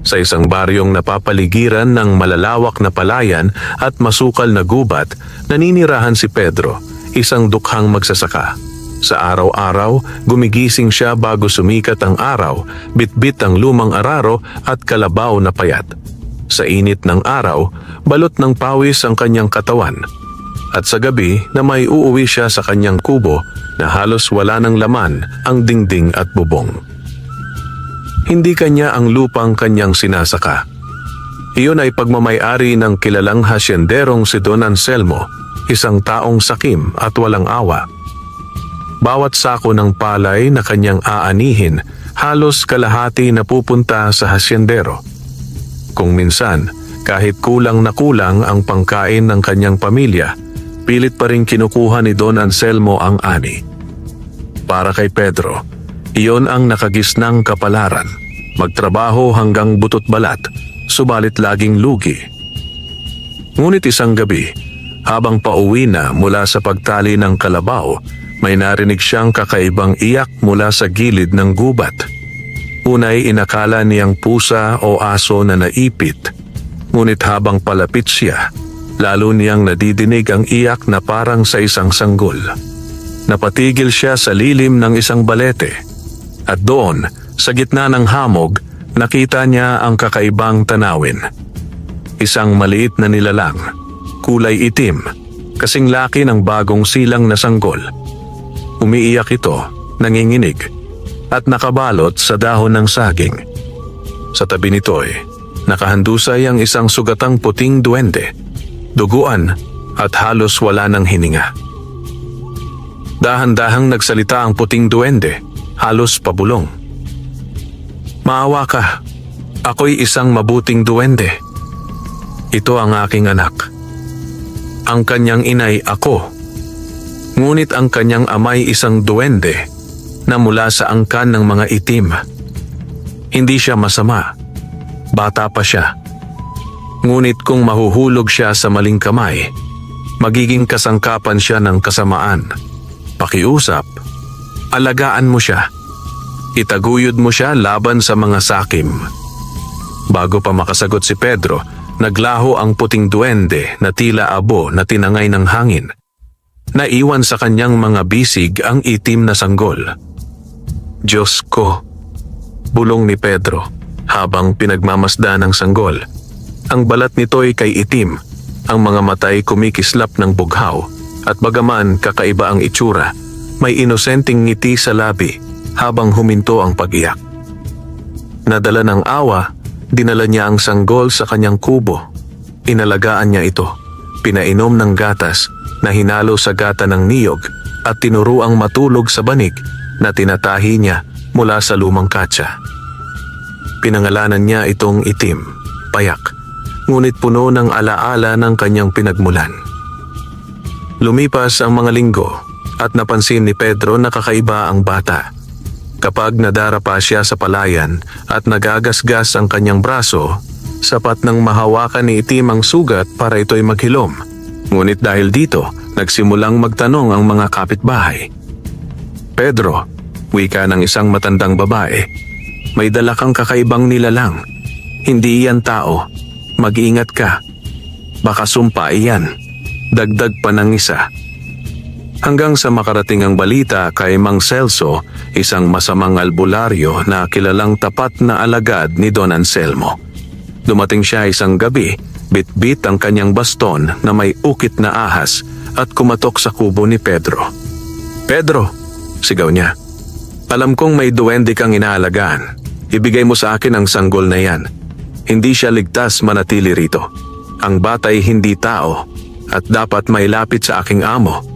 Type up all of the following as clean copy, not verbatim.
Sa isang baryong napapaligiran ng malalawak na palayan at masukal na gubat, naninirahan si Pedro, isang dukhang magsasaka. Sa araw-araw, gumigising siya bago sumikat ang araw, bitbit ang lumang araro at kalabaw na payat. Sa init ng araw, balot ng pawis ang kanyang katawan. At sa gabi na may uuwi siya sa kanyang kubo na halos wala ng laman ang dingding at bubong. Hindi kanya ang lupang kanyang sinasaka. Iyon ay pagmamay-ari ng kilalang hasyenderong si Don Anselmo, isang taong sakim at walang awa. Bawat sako ng palay na kanyang aanihin, halos kalahati na pupunta sa hasyendero. Kung minsan, kahit kulang na kulang ang pangkain ng kanyang pamilya, pilit pa rin kinukuha ni Don Anselmo ang ani. Para kay Pedro, iyon ang nakagisnang kapalaran. Magtrabaho hanggang butot balat, subalit laging lugi. Ngunit isang gabi, habang pauwi na mula sa pagtali ng kalabaw, may narinig siyang kakaibang iyak mula sa gilid ng gubat. Unay inakala niyang pusa o aso na naipit, ngunit habang palapit siya, lalo niyang nadidinig ang iyak na parang sa isang sanggol. Napatigil siya sa lilim ng isang balete, at doon, sa gitna ng hamog, nakita niya ang kakaibang tanawin. Isang maliit na nilalang, kulay itim, kasing laki ng bagong silang na sanggol. Umiiyak ito, nanginginig, at nakabalot sa dahon ng saging. Sa tabi nito'y nakahandusay ang isang sugatang puting duwende, duguan at halos wala ng hininga. Dahan-dahang nagsalita ang puting duwende, halos pabulong. "Maawa ka, ako'y isang mabuting duwende. Ito ang aking anak. Ang kanyang inay ako. Ngunit ang kanyang amay isang duwende na mula sa angkan ng mga itim. Hindi siya masama. Bata pa siya. Ngunit kung mahuhulog siya sa maling kamay, magiging kasangkapan siya ng kasamaan. Pakiusap, alagaan mo siya. Itaguyod mo siya laban sa mga sakim." Bago pa makasagot si Pedro, naglaho ang puting duwende na tila abo na tinangay ng hangin. Naiwan sa kanyang mga bisig ang itim na sanggol. "Diyos ko," bulong ni Pedro habang pinagmamasdan ng sanggol. Ang balat nito'y kay itim, ang mga matay kumikislap ng bughaw, at bagaman kakaiba ang itsura, may inosenteng ngiti sa labi habang huminto ang pag-iyak. Nadala ng awa, dinala niya ang sanggol sa kanyang kubo. Inalagaan niya ito, pinainom ng gatas na hinalo sa gata ng niyog at tinuruang matulog sa banig na tinatahi niya mula sa lumang katsa. Pinangalanan niya itong Itim, payak, ngunit puno ng alaala ng kanyang pinagmulan. Lumipas ang mga linggo at napansin ni Pedro na kakaiba ang bata. Kapag nadarapa siya sa palayan at nagagasgas ang kanyang braso, sapat nang mahawakan ni Itim ang sugat para ito'y maghilom. Ngunit dahil dito, nagsimulang magtanong ang mga kapitbahay. "Pedro," wika ng isang matandang babae, "may dala kang kakaibang nilalang. Hindi iyan tao. Mag-iingat ka. Baka sumpa iyan." Dagdag pa ng isa. Hanggang sa makarating ang balita kay Mang Celso, isang masamang albularyo na kilalang tapat na alagad ni Don Anselmo. Dumating siya isang gabi, bit-bit ang kanyang baston na may ukit na ahas at kumatok sa kubo ni Pedro. "Pedro," sigaw niya, "alam kong may duwende kang inaalagaan. Ibigay mo sa akin ang sanggol na yan. Hindi siya ligtas manatili rito. Ang bata'y hindi tao at dapat may lapit sa aking amo."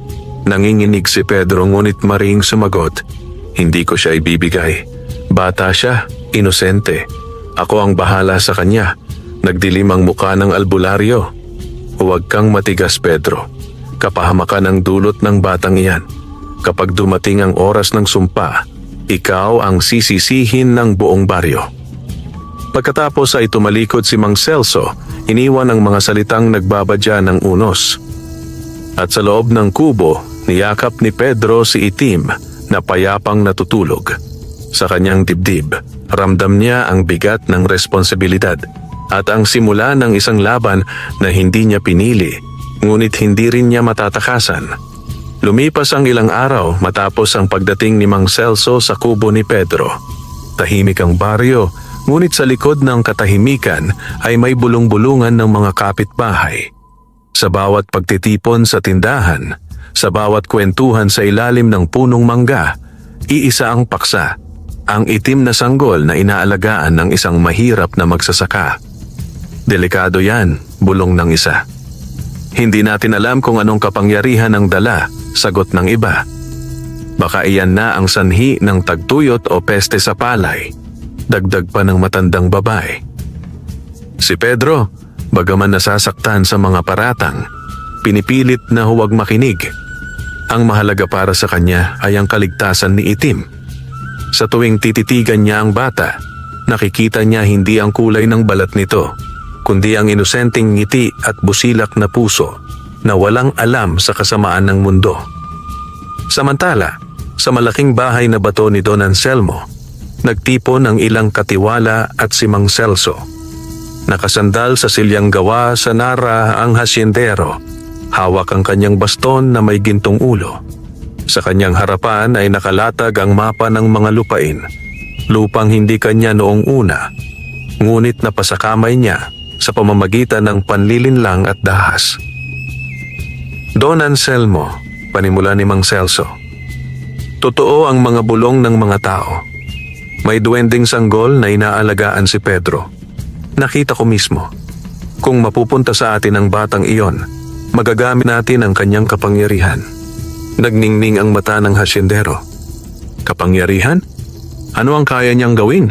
Nanginginig si Pedro ngunit maring sumagot, "Hindi ko siya ibibigay. Bata siya, inosente. Ako ang bahala sa kanya." Nagdilim ang muka ng albularyo. "Huwag kang matigas, Pedro. Kapahamakan ang dulot ng batang iyan. Kapag dumating ang oras ng sumpa, ikaw ang sisisihin ng buong baryo." Pagkatapos ay tumalikod si Mang Celso, iniwan ang mga salitang nagbabadya ng unos. At sa loob ng kubo, niyakap ni Pedro si Itim na payapang natutulog. Sa kanyang dibdib, ramdam niya ang bigat ng responsibilidad at ang simula ng isang laban na hindi niya pinili, ngunit hindi rin niya matatakasan. Lumipas ang ilang araw matapos ang pagdating ni Mang Celso sa kubo ni Pedro. Tahimik ang baryo, ngunit sa likod ng katahimikan ay may bulong-bulungan ng mga kapitbahay. Sa bawat pagtitipon sa tindahan, sa bawat kwentuhan sa ilalim ng punong mangga, iisa ang paksa, ang itim na sanggol na inaalagaan ng isang mahirap na magsasaka. Delikado yan, bulong ng isa. Hindi natin alam kung anong kapangyarihan ang dala, sagot ng iba. Baka iyan na ang sanhi ng tagtuyot o peste sa palay, dagdag pa ng matandang babae. Si Pedro, bagaman nasasaktan sa mga paratang, pinipilit na huwag makinig. Ang mahalaga para sa kanya ay ang kaligtasan ni Itim. Sa tuwing tititigan niya ang bata, nakikita niya hindi ang kulay ng balat nito, kundi ang inosenteng ngiti at busilak na puso na walang alam sa kasamaan ng mundo. Samantala, sa malaking bahay na bato ni Don Anselmo, nagtipon ang ilang katiwala at si Mang Celso. Nakasandal sa silyang gawa sa nara ang hasyendero, hawak ang kanyang baston na may gintong ulo. Sa kanyang harapan ay nakalatag ang mapa ng mga lupain, lupang hindi kanya noong una, ngunit napasakamay niya sa pamamagitan ng panlilinlang at dahas. Don Anselmo, panimula ni Mang Celso. Totoo ang mga bulong ng mga tao. May duwending sanggol na inaalagaan si Pedro. Nakita ko mismo. Kung mapupunta sa atin ang batang iyon, magagamit natin ang kanyang kapangyarihan. Nagningning ang mata ng hasyendero. Kapangyarihan? Ano ang kaya niyang gawin?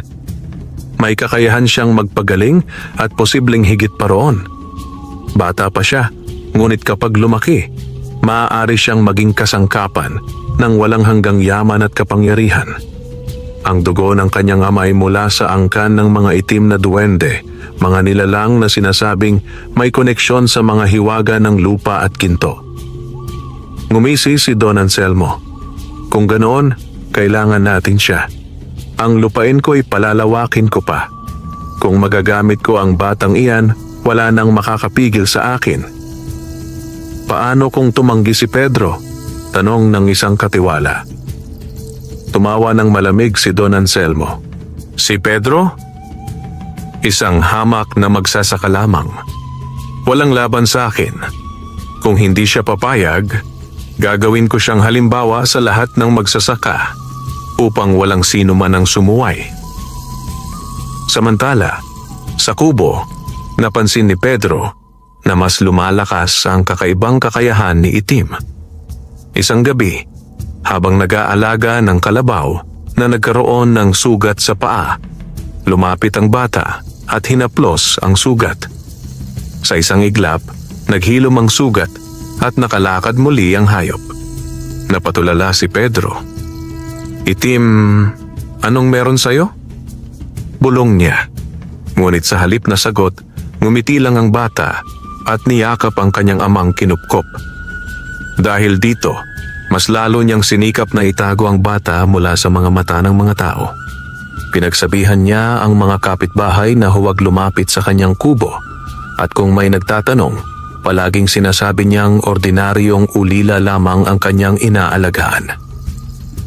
May kakayahan siyang magpagaling at posibleng higit pa roon. Bata pa siya, ngunit kapag lumaki, maaari siyang maging kasangkapan ng walang hanggang yaman at kapangyarihan. Ang dugo ng kanyang ama ay mula sa angkan ng mga itim na duwende, mga nilalang na sinasabing may koneksyon sa mga hiwaga ng lupa at ginto. Ngumisi si Don Anselmo. Kung ganoon, kailangan natin siya. Ang lupain ko'y palalawakin ko pa. Kung magagamit ko ang batang iyan, wala nang makakapigil sa akin. Paano kung tumanggi si Pedro? Tanong ng isang katiwala. Tumawa ng malamig si Don Anselmo. Si Pedro? Isang hamak na magsasaka lamang. Walang laban sa akin. Kung hindi siya papayag, gagawin ko siyang halimbawa sa lahat ng magsasaka upang walang sino man ang sumuway. Samantala, sa kubo, napansin ni Pedro na mas lumalakas ang kakaibang kakayahan ni Itim. Isang gabi, habang nag-aalaga ng kalabaw na nagkaroon ng sugat sa paa, lumapit ang bata at hinaplos ang sugat. Sa isang iglap, naghilom ang sugat at nakalakad muli ang hayop. Napatulala si Pedro. Itim, anong meron sa'yo? Bulong niya. Ngunit sa halip na sagot, ngumiti lang ang bata at niyakap ang kanyang amang kinupkop. Dahil dito, mas lalo niyang sinikap na itago ang bata mula sa mga mata ng mga tao. Pinagsabihan niya ang mga kapitbahay na huwag lumapit sa kanyang kubo at kung may nagtatanong, palaging sinasabi niyang ordinaryong ulila lamang ang kanyang inaalagaan.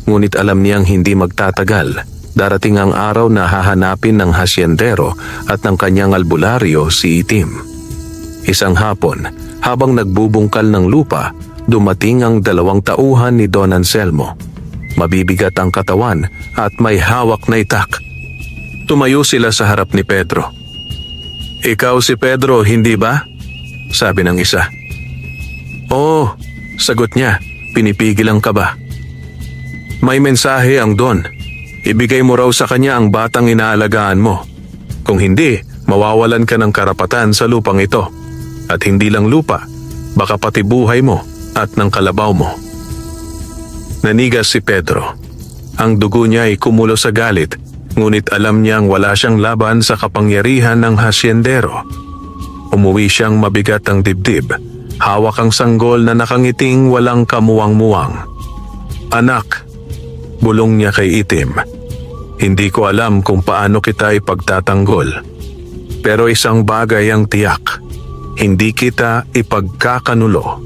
Ngunit alam niyang hindi magtatagal, darating ang araw na hahanapin ng hasyendero at ng kanyang albularyo si Itim. Isang hapon, habang nagbubungkal ng lupa, dumating ang 2 tauhan ni Don Anselmo. Mabibigat ang katawan at may hawak na itak. Tumayo sila sa harap ni Pedro. Ikaw si Pedro, hindi ba? Sabi ng isa. Oo, sagot niya, pinipigil ang kaba. May mensahe ang Don. Ibigay mo raw sa kanya ang batang inaalagaan mo. Kung hindi, mawawalan ka ng karapatan sa lupang ito. At hindi lang lupa, baka pati buhay mo at ng kalabaw mo. Nanigas si Pedro. Ang dugo niya ay kumulo sa galit, ngunit alam niyang wala siyang laban sa kapangyarihan ng hasyendero. Umuwi siyang mabigat ang dibdib, hawak ang sanggol na nakangiting walang kamuwang-muwang. Anak, bulong niya kay Itim, Hindi ko alam kung paano kita ipagtatanggol. Pero isang bagay ang tiyak, hindi kita ipagkakanulo.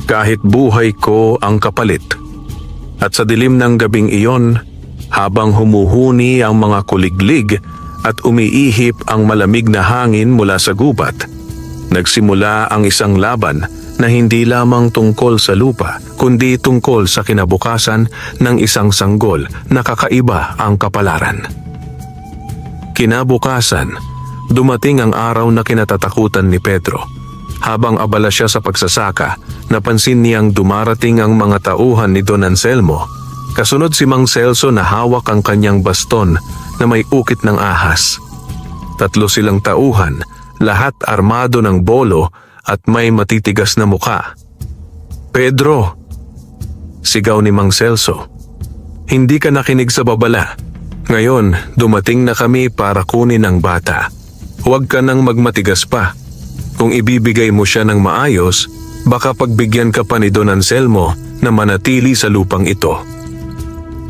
Kahit buhay ko ang kapalit. At sa dilim ng gabing iyon, habang humuhuni ang mga kuliglig at umiihip ang malamig na hangin mula sa gubat, nagsimula ang isang laban na hindi lamang tungkol sa lupa, kundi tungkol sa kinabukasan ng isang sanggol na kakaiba ang kapalaran. Kinabukasan, dumating ang araw na kinatatakutan ni Pedro. Habang abala siya sa pagsasaka, napansin niyang dumarating ang mga tauhan ni Don Anselmo. Kasunod si Mang Celso na hawak ang kanyang baston na may ukit ng ahas. 3 silang tauhan, lahat armado ng bolo at may matitigas na muka. "Pedro!" sigaw ni Mang Celso. "Hindi ka nakinig sa babala. Ngayon, dumating na kami para kunin ang bata. Huwag ka nang magmatigas pa. Kung ibibigay mo siya ng maayos, baka pagbigyan ka pa ni Don Anselmo na manatili sa lupang ito."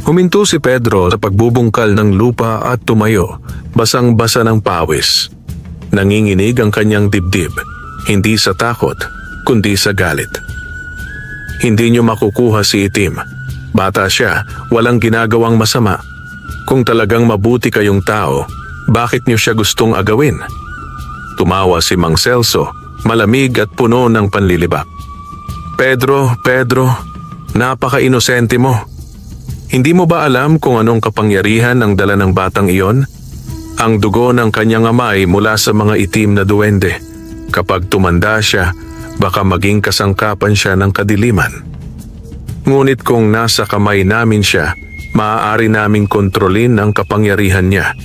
Huminto si Pedro sa pagbubungkal ng lupa at tumayo, basang-basa ng pawis. Nanginginig ang kanyang dibdib, hindi sa takot, kundi sa galit. "Hindi niyo makukuha si Itim. Bata siya, walang ginagawang masama. Kung talagang mabuti kayong tao, bakit niyo siya gustong agawin?" Tumawa si Mang Celso, malamig at puno ng panlilibak. Pedro, napaka-inosente mo. Hindi mo ba alam kung anong kapangyarihan ang dala ng batang iyon? Ang dugo ng kanyang amay mula sa mga itim na duwende. Kapag tumanda siya, baka maging kasangkapan siya ng kadiliman. Ngunit kung nasa kamay namin siya, maaari naming kontrolin ang kapangyarihan niya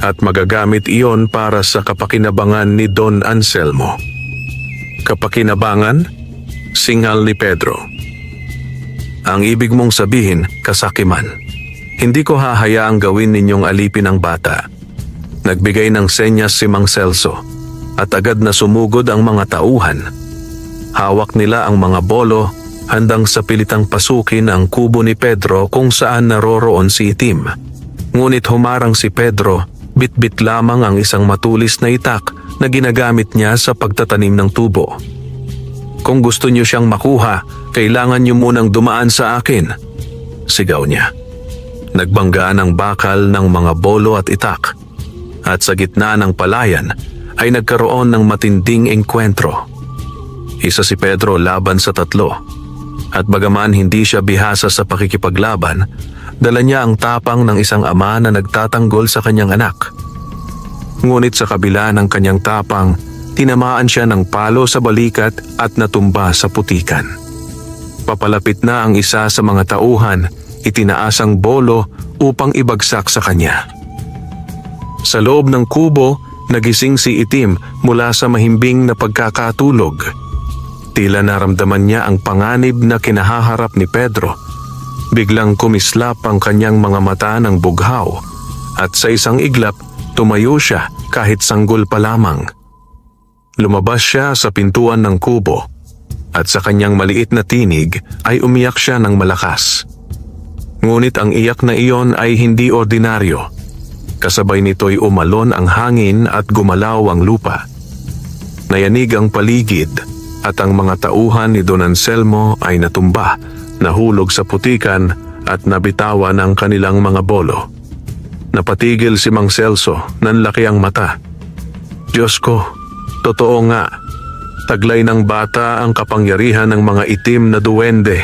at magagamit iyon para sa kapakinabangan ni Don Anselmo. "Kapakinabangan?" singal ni Pedro. "Ang ibig mong sabihin, kasakiman. Hindi ko hahayaang gawin ninyong alipin ang bata." Nagbigay ng senyas si Mang Celso at agad na sumugod ang mga tauhan. Hawak nila ang mga bolo, handang sa pilitang pasukin ang kubo ni Pedro kung saan naroroon si Itim. Ngunit humarang si Pedro, bitbit lamang ang isang matulis na itak na ginagamit niya sa pagtatanim ng tubo. "Kung gusto niyo siyang makuha, kailangan niyo munang dumaan sa akin," sigaw niya. Nagbanggaan ang bakal ng mga bolo at itak, at sa gitna ng palayan ay nagkaroon ng matinding engkwentro. Isa si Pedro laban sa 3, at bagaman hindi siya bihasa sa pakikipaglaban, dala niya ang tapang ng isang ama na nagtatanggol sa kanyang anak. Ngunit sa kabila ng kanyang tapang, tinamaan siya ng palo sa balikat at natumba sa putikan. Papalapit na ang isa sa mga tauhan, itinaas ang bolo upang ibagsak sa kanya. Sa loob ng kubo, nagising si Itim mula sa mahimbing na pagkakatulog. Tila naramdaman niya ang panganib na kinahaharap ni Pedro. Biglang kumislap ang kanyang mga mata ng bughaw at sa isang iglap tumayo siya kahit sanggol pa lamang. Lumabas siya sa pintuan ng kubo at sa kanyang maliit na tinig ay umiyak siya ng malakas. Ngunit ang iyak na iyon ay hindi ordinaryo. Kasabay nito'y umalon ang hangin at gumalaw ang lupa. Nayanig ang paligid at ang mga tauhan ni Don Anselmo ay natumba, nahulog sa putikan at nabitawan ang kanilang mga bolo. Napatigil si Mang Celso, nanlaki ang mata. "Diyos ko, totoo nga, taglay ng bata ang kapangyarihan ng mga itim na duwende."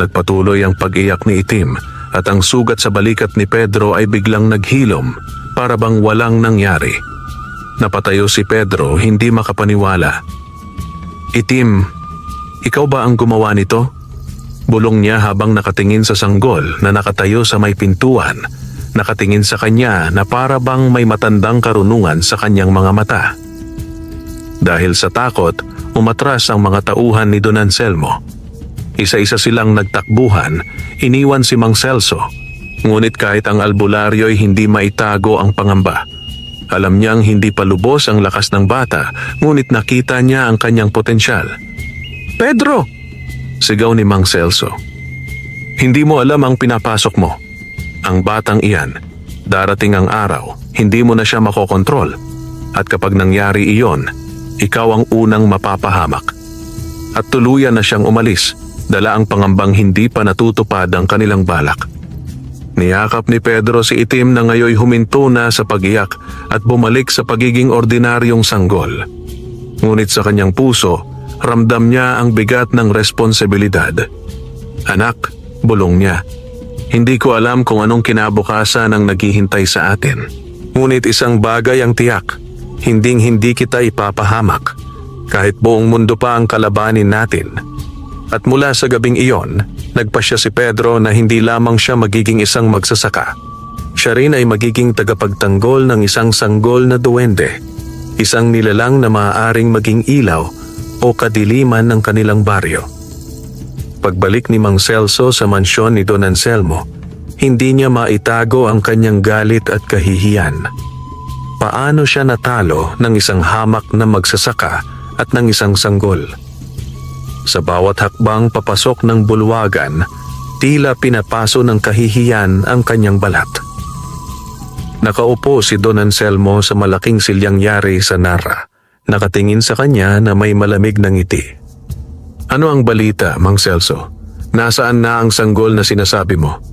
Nagpatuloy ang pag-iyak ni Itim at ang sugat sa balikat ni Pedro ay biglang naghilom para bang walang nangyari. Napatayo si Pedro, hindi makapaniwala. "Itim, ikaw ba ang gumawa nito?" Bulong niya habang nakatingin sa sanggol na nakatayo sa may pintuan. Nakatingin sa kanya na para bang may matandang karunungan sa kanyang mga mata. Dahil sa takot, umatras ang mga tauhan ni Don Anselmo. Isa-isa silang nagtakbuhan, iniwan si Mang Celso. Ngunit kahit ang albularyo'y hindi maitago ang pangamba. Alam niyang hindi pa lubos ang lakas ng bata, ngunit nakita niya ang kanyang potensyal. "Pedro!" sigaw ni Mang Celso. "Hindi mo alam ang pinapasok mo. Ang batang iyan, darating ang araw, hindi mo na siya makokontrol. At kapag nangyari iyon, ikaw ang unang mapapahamak. At tuluyan na siyang umalis, dala ang pangambang hindi pa natutupad ang kanilang balak. Niyakap ni Pedro si Itim na ngayoy huminto na sa pag-iyak at bumalik sa pagiging ordinaryong sanggol. Ngunit sa kanyang puso, ramdam niya ang bigat ng responsibilidad. Anak, bulong niya. Hindi ko alam kung anong kinabukasan ang naghihintay sa atin. Ngunit isang bagay ang tiyak, hinding-hindi kita ipapahamak. Kahit buong mundo pa ang kalabanin natin. At mula sa gabing iyon, nagpasya si Pedro na hindi lamang siya magiging isang magsasaka. Siya rin ay magiging tagapagtanggol ng isang sanggol na duwende, isang nilalang na maaaring maging ilaw o kadiliman ng kanilang baryo. Pagbalik ni Mang Celso sa mansyon ni Don Anselmo, hindi niya maitago ang kanyang galit at kahihiyan. Paano siya natalo ng isang hamak na magsasaka at ng isang sanggol? Sa bawat hakbang papasok ng bulwagan, tila pinapaso ng kahihiyan ang kanyang balat. Nakaupo si Don Anselmo sa malaking silyang yari sa Nara, nakatingin sa kanya na may malamig na ngiti. Ano ang balita, Mang Celso? Nasaan na ang sanggol na sinasabi mo?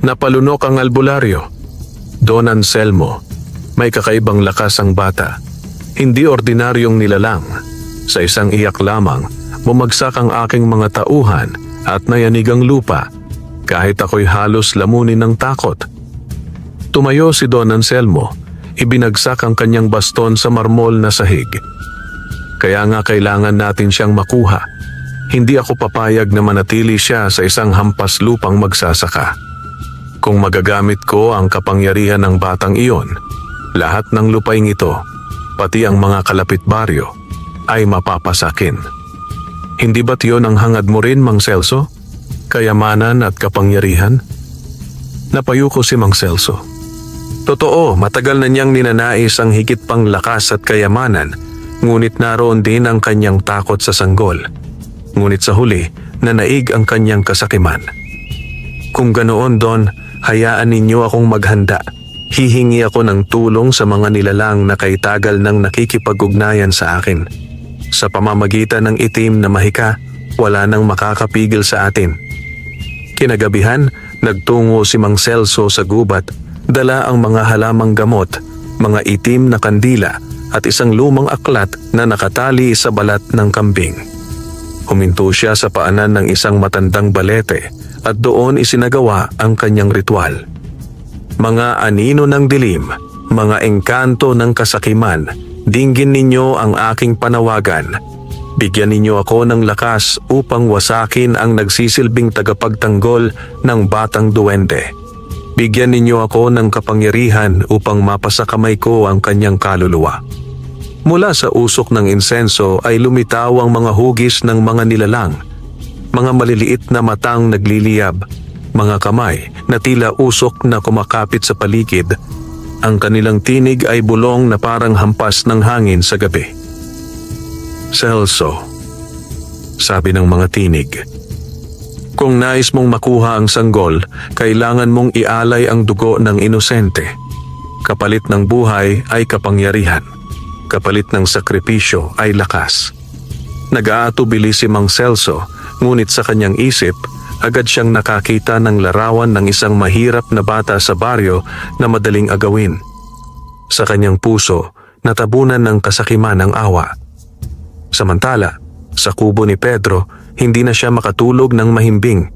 Napalunok ang albularyo. Don Anselmo, may kakaibang lakas ang bata. Hindi ordinaryong nilalang. Sa isang iyak lamang, bumagsak ang aking mga tauhan at nayanig ang lupa, kahit ako'y halos lamunin ng takot. Tumayo si Don Anselmo, ibinagsak ang kanyang baston sa marmol na sahig. Kaya nga kailangan natin siyang makuha. Hindi ako papayag na manatili siya sa isang hampas lupang magsasaka. Kung magagamit ko ang kapangyarihan ng batang iyon, lahat ng lupaing ito, pati ang mga kalapit baryo, ay mapapasakin. Hindi ba't yun ang hangad mo rin, Mang Celso? Kayamanan at kapangyarihan? Napayuko si Mang Celso. Totoo, matagal na niyang ninanais ang higit pang lakas at kayamanan, ngunit naroon din ang kanyang takot sa sanggol. Ngunit sa huli, nanaig ang kanyang kasakiman. Kung ganoon, Don, hayaan ninyo akong maghanda. Hihingi ako ng tulong sa mga nilalang na kaitagal ng nakikipag-ugnayan sa akin. Sa pamamagitan ng itim na mahika, wala nang makakapigil sa atin. Kinagabihan, nagtungo si Mang Celso sa gubat, dala ang mga halamang gamot, mga itim na kandila at isang lumang aklat na nakatali sa balat ng kambing. Huminto siya sa paanan ng isang matandang balete at doon isinagawa ang kanyang ritual. Mga anino ng dilim, mga engkanto ng kasakiman, dinggin ninyo ang aking panawagan. Bigyan ninyo ako ng lakas upang wasakin ang nagsisilbing tagapagtanggol ng batang duwende. Bigyan ninyo ako ng kapangyarihan upang mapasakamay ko ang kanyang kaluluwa. Mula sa usok ng insenso ay lumitaw ang mga hugis ng mga nilalang, mga maliliit na matang nagliliyab, mga kamay na tila usok na kumakapit sa paligid. Ang kanilang tinig ay bulong na parang hampas ng hangin sa gabi. Celso, sabi ng mga tinig, kung nais mong makuha ang sanggol, kailangan mong ialay ang dugo ng inosente. Kapalit ng buhay ay kapangyarihan. Kapalit ng sakripisyo ay lakas. Nag-aatubili si Mang Celso, ngunit sa kanyang isip, agad siyang nakakita ng larawan ng isang mahirap na bata sa baryo na madaling agawin. Sa kanyang puso, natabunan ng kasakiman ang awa. Samantala, sa kubo ni Pedro, hindi na siya makatulog ng mahimbing.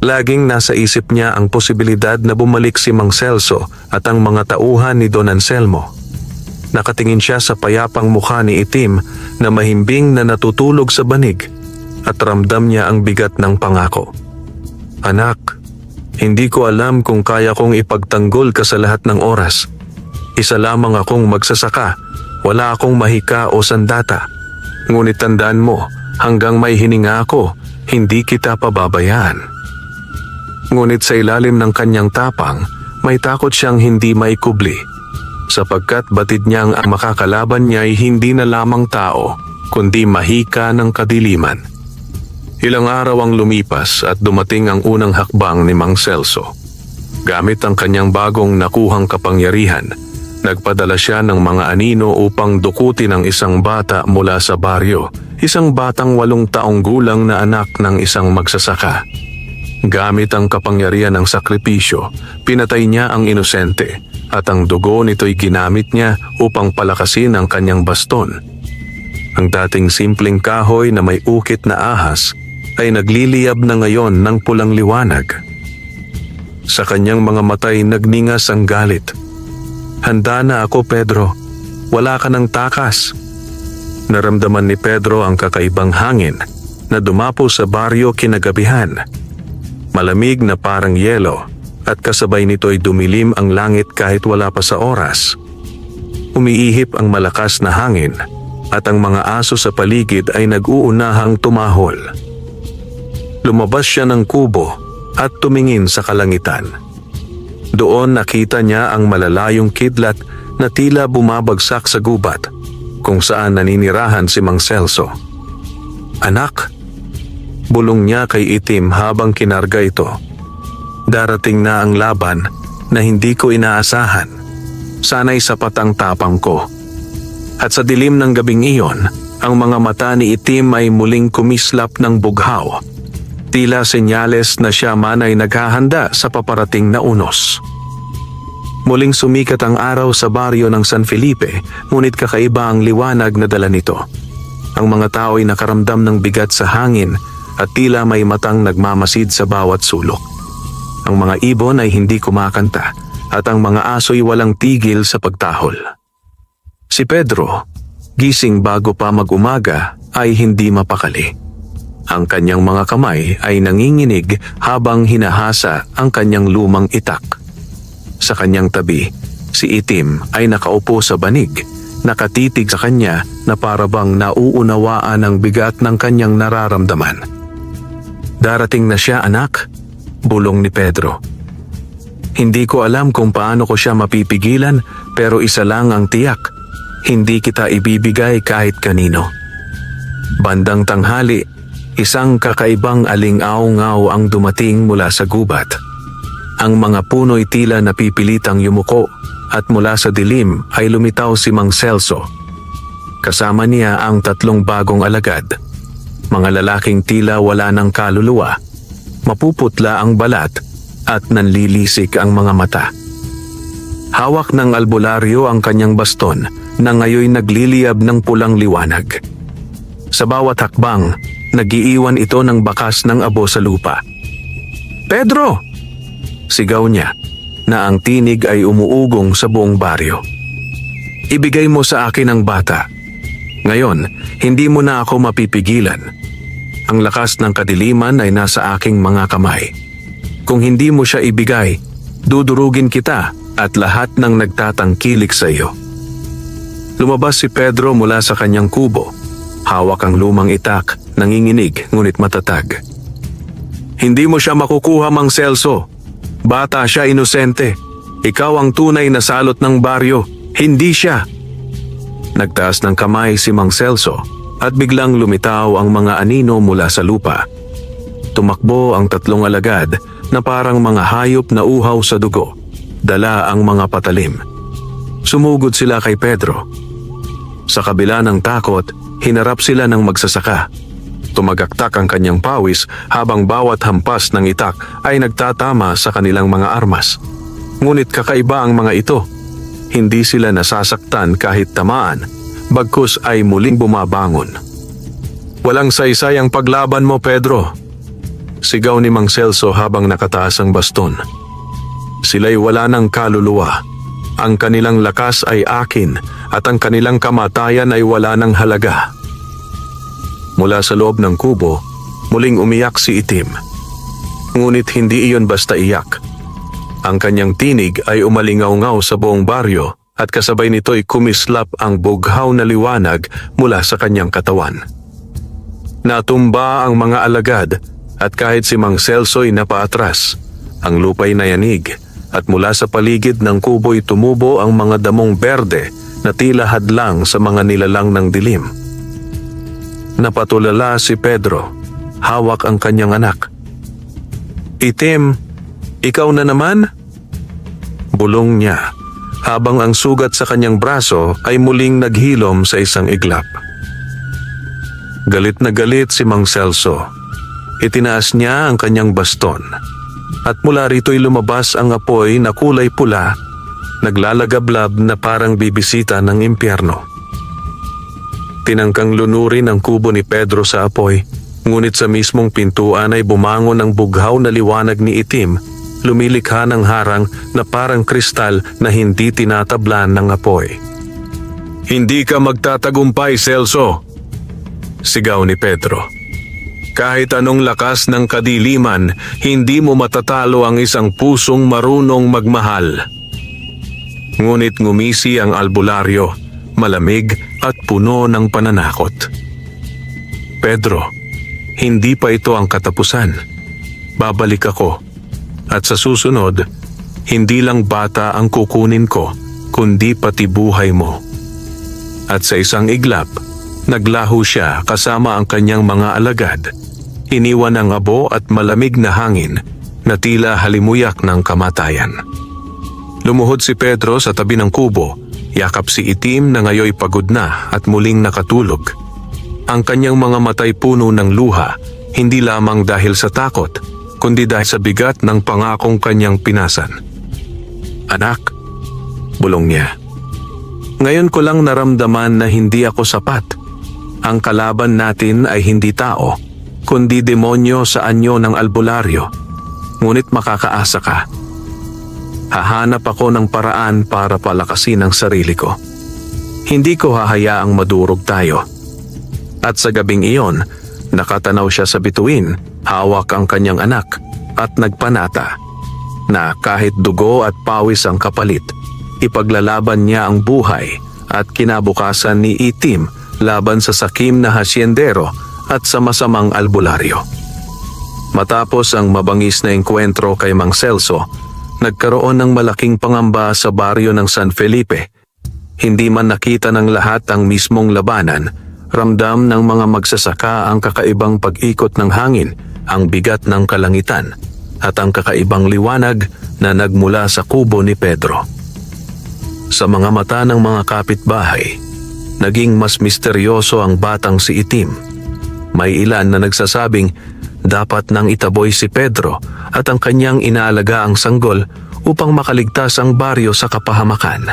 Laging nasa isip niya ang posibilidad na bumalik si Mang Celso at ang mga tauhan ni Don Anselmo. Nakatingin siya sa payapang mukha ni Itim na mahimbing na natutulog sa banig at ramdam niya ang bigat ng pangako. Anak, hindi ko alam kung kaya kong ipagtanggol ka sa lahat ng oras. Isa lamang akong magsasaka, wala akong mahika o sandata. Ngunit tandaan mo, hanggang may hininga ako, hindi kita pababayaan. Ngunit sa ilalim ng kanyang tapang, may takot siyang hindi maikubli, sapagkat batid niyang ang makakalaban niya ay hindi na lamang tao, kundi mahika ng kadiliman. Ilang araw ang lumipas at dumating ang unang hakbang ni Mang Celso. Gamit ang kanyang bagong nakuhang kapangyarihan, nagpadala siya ng mga anino upang dukutin ang isang bata mula sa baryo, isang batang 8 taong gulang na anak ng isang magsasaka. Gamit ang kapangyarihan ng sakripisyo, pinatay niya ang inosente at ang dugo nito'y ginamit niya upang palakasin ang kanyang baston. Ang dating simpleng kahoy na may ukit na ahas ay nagliliyab na ngayon ng pulang liwanag. Sa kanyang mga matay nagningas ang galit. "Handa na ako, Pedro. Wala ka ng takas." Naramdaman ni Pedro ang kakaibang hangin na dumapo sa baryo kinagabihan. Malamig na parang yelo at kasabay nito'y dumilim ang langit kahit wala pa sa oras. Umiihip ang malakas na hangin at ang mga aso sa paligid ay nag-uunahang tumahol. Lumabas siya ng kubo at tumingin sa kalangitan. Doon nakita niya ang malalayong kidlat na tila bumabagsak sa gubat kung saan naninirahan si Mang Celso. "Anak," bulong niya kay Itim habang kinarga ito. "Darating na ang laban na hindi ko inaasahan. Sana'y sapat ang tapang ko." At sa dilim ng gabing iyon, ang mga mata ni Itim ay muling kumislap ng bughaw. Tila senyales na siya man ay naghahanda sa paparating na unos. Muling sumikat ang araw sa baryo ng San Felipe, ngunit kakaiba ang liwanag na dala nito. Ang mga tao ay nakaramdam ng bigat sa hangin at tila may matang nagmamasid sa bawat sulok. Ang mga ibon ay hindi kumakanta at ang mga aso'y walang tigil sa pagtahol. Si Pedro, gising bago pa mag-umaga, ay hindi mapakali. Ang kanyang mga kamay ay nanginginig habang hinahasa ang kanyang lumang itak. Sa kanyang tabi, si Itim ay nakaupo sa banig, nakatitig sa kanya na parabang nauunawaan ang bigat ng kanyang nararamdaman. "Darating na siya, anak," bulong ni Pedro. "Hindi ko alam kung paano ko siya mapipigilan, pero isa lang ang tiyak, hindi kita ibibigay kahit kanino." Bandang tanghali, isang kakaibang aling-aw-ngaw ang dumating mula sa gubat. Ang mga puno'y tila napipilitang yumuko at mula sa dilim ay lumitaw si Mang Celso. Kasama niya ang 3 bagong alagad. Mga lalaking tila wala ng kaluluwa, mapuputla ang balat at nanlilisik ang mga mata. Hawak ng albularyo ang kanyang baston na ngayoy nagliliyab ng pulang liwanag. Sa bawat hakbang, nagiiwan ito ng bakas ng abo sa lupa. "Pedro!" sigaw niya, na ang tinig ay umuugong sa buong baryo. "Ibigay mo sa akin ang bata. Ngayon, hindi mo na ako mapipigilan. Ang lakas ng kadiliman ay nasa aking mga kamay. Kung hindi mo siya ibigay, dudurugin kita at lahat ng nagtatangkilik sa iyo." Lumabas si Pedro mula sa kanyang kubo. Hawak ang lumang itak, nanginginig ngunit matatag. "Hindi mo siya makukuha, Mang Celso. Bata siya, inosente. Ikaw ang tunay na salot ng baryo, hindi siya." Nagtaas ng kamay si Mang Celso at biglang lumitaw ang mga anino mula sa lupa. Tumakbo ang 3 alagad na parang mga hayop na uhaw sa dugo. Dala ang mga patalim. Sumugod sila kay Pedro. Sa kabila ng takot, hinarap sila ng magsasaka. Tumagaktak ang kanyang pawis habang bawat hampas ng itak ay nagtatama sa kanilang mga armas. Ngunit kakaiba ang mga ito. Hindi sila nasasaktan kahit tamaan, bagkus ay muling bumabangon. "Walang saysay ang paglaban mo, Pedro," sigaw ni Mang Celso habang nakataas ang baston. "Sila'y wala ng kaluluwa. Ang kanilang lakas ay akin at ang kanilang kamatayan ay wala ng halaga." Mula sa loob ng kubo, muling umiyak si Itim. Ngunit hindi iyon basta iyak. Ang kanyang tinig ay umalingaw-ngaw sa buong baryo at kasabay nito'y kumislap ang bughaw na liwanag mula sa kanyang katawan. Natumba ang mga alagad at kahit si Mang Celso'y napaatras, ang lupa'y nayanig at mula sa paligid ng kubo'y tumubo ang mga damong berde na tila hadlang sa mga nilalang ng dilim. Napatulala si Pedro, hawak ang kanyang anak. "Itim, ikaw na naman?" bulong niya, habang ang sugat sa kanyang braso ay muling naghilom sa isang iglap. Galit na galit si Mang Celso. Itinaas niya ang kanyang baston at mula rito'y lumabas ang apoy na kulay pula, naglalagablab na parang bibisita ng impyerno. Tinangkang lunurin ang kubo ni Pedro sa apoy, ngunit sa mismong pintuan ay bumangon ang bughaw na liwanag ni itim, lumilikha ng harang na parang kristal na hindi tinatablan ng apoy. "Hindi ka magtatagumpay, Celso!" sigaw ni Pedro. "Kahit anong lakas ng kadiliman, hindi mo matatalo ang isang pusong marunong magmahal." Ngunit ngumisi ang albularyo, malamig at puno ng pananakot. "Pedro, hindi pa ito ang katapusan. Babalik ako. At sa susunod, hindi lang bata ang kukunin ko, kundi pati buhay mo." At sa isang iglap, naglaho siya kasama ang kanyang mga alagad. Iniwan ang abo at malamig na hangin na tila halimuyak ng kamatayan. Lumuhod si Pedro sa tabi ng kubo, yakap si itim na ngayoy pagod na at muling nakatulog. Ang kanyang mga matay puno ng luha, hindi lamang dahil sa takot, kundi dahil sa bigat ng pangakong kanyang pinasan. "Anak," bulong niya, "ngayon ko lang naramdaman na hindi ako sapat. Ang kalaban natin ay hindi tao, kundi demonyo sa anyo ng albularyo. Ngunit makakaasa ka. Hahanap ako ng paraan para palakasin ang sarili ko. Hindi ko hahayaang madurog tayo." At sa gabing iyon, nakatanaw siya sa bituin, hawak ang kanyang anak at nagpanata na kahit dugo at pawis ang kapalit, ipaglalaban niya ang buhay at kinabukasan ni itim laban sa sakim na hasyendero at sa masamang albularyo. Matapos ang mabangis na engkwentro kay Mang Celso, nagkaroon ng malaking pangamba sa baryo ng San Felipe. Hindi man nakita ng lahat ang mismong labanan, ramdam ng mga magsasaka ang kakaibang pag-ikot ng hangin, ang bigat ng kalangitan, at ang kakaibang liwanag na nagmula sa kubo ni Pedro. Sa mga mata ng mga kapitbahay, naging mas misteryoso ang batang si itim. May ilan na nagsasabing dapat nang itaboy si Pedro at ang kanyang inaalaga ang sanggol upang makaligtas ang baryo sa kapahamakan.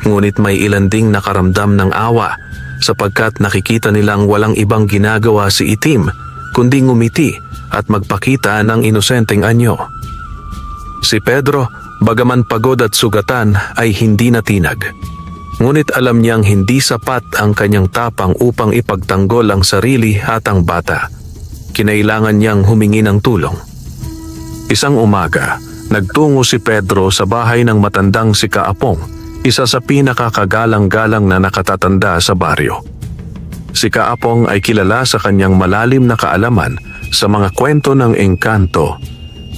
Ngunit may ilan ding nakaramdam ng awa sapagkat nakikita nilang walang ibang ginagawa si itim kundi ngumiti at magpakita ng inosenteng anyo. Si Pedro, bagaman pagod at sugatan, ay hindi natinag. Ngunit alam niyang hindi sapat ang kanyang tapang upang ipagtanggol ang sarili at ang bata. Kinailangan niyang humingi ng tulong. Isang umaga, nagtungo si Pedro sa bahay ng matandang si Kaapong, isa sa pinakakagalang-galang na nakatatanda sa baryo. Si Kaapong ay kilala sa kanyang malalim na kaalaman sa mga kwento ng engkanto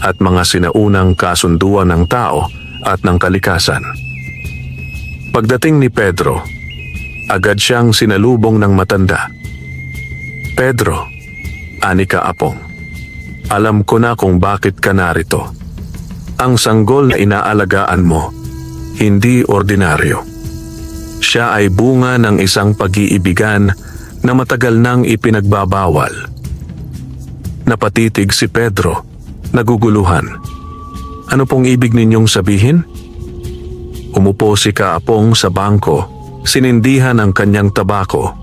at mga sinaunang kasunduan ng tao at ng kalikasan. Pagdating ni Pedro, agad siyang sinalubong ng matanda. "Pedro," ani Kaapong, "alam ko na kung bakit ka narito. Ang sanggol na inaalagaan mo, hindi ordinaryo. Siya ay bunga ng isang pag-iibigan na matagal nang ipinagbabawal." Napatitig si Pedro, naguguluhan. "Ano pong ibig ninyong sabihin?" Umupo si Kaapong sa bangko, sinindihan ang kanyang tabako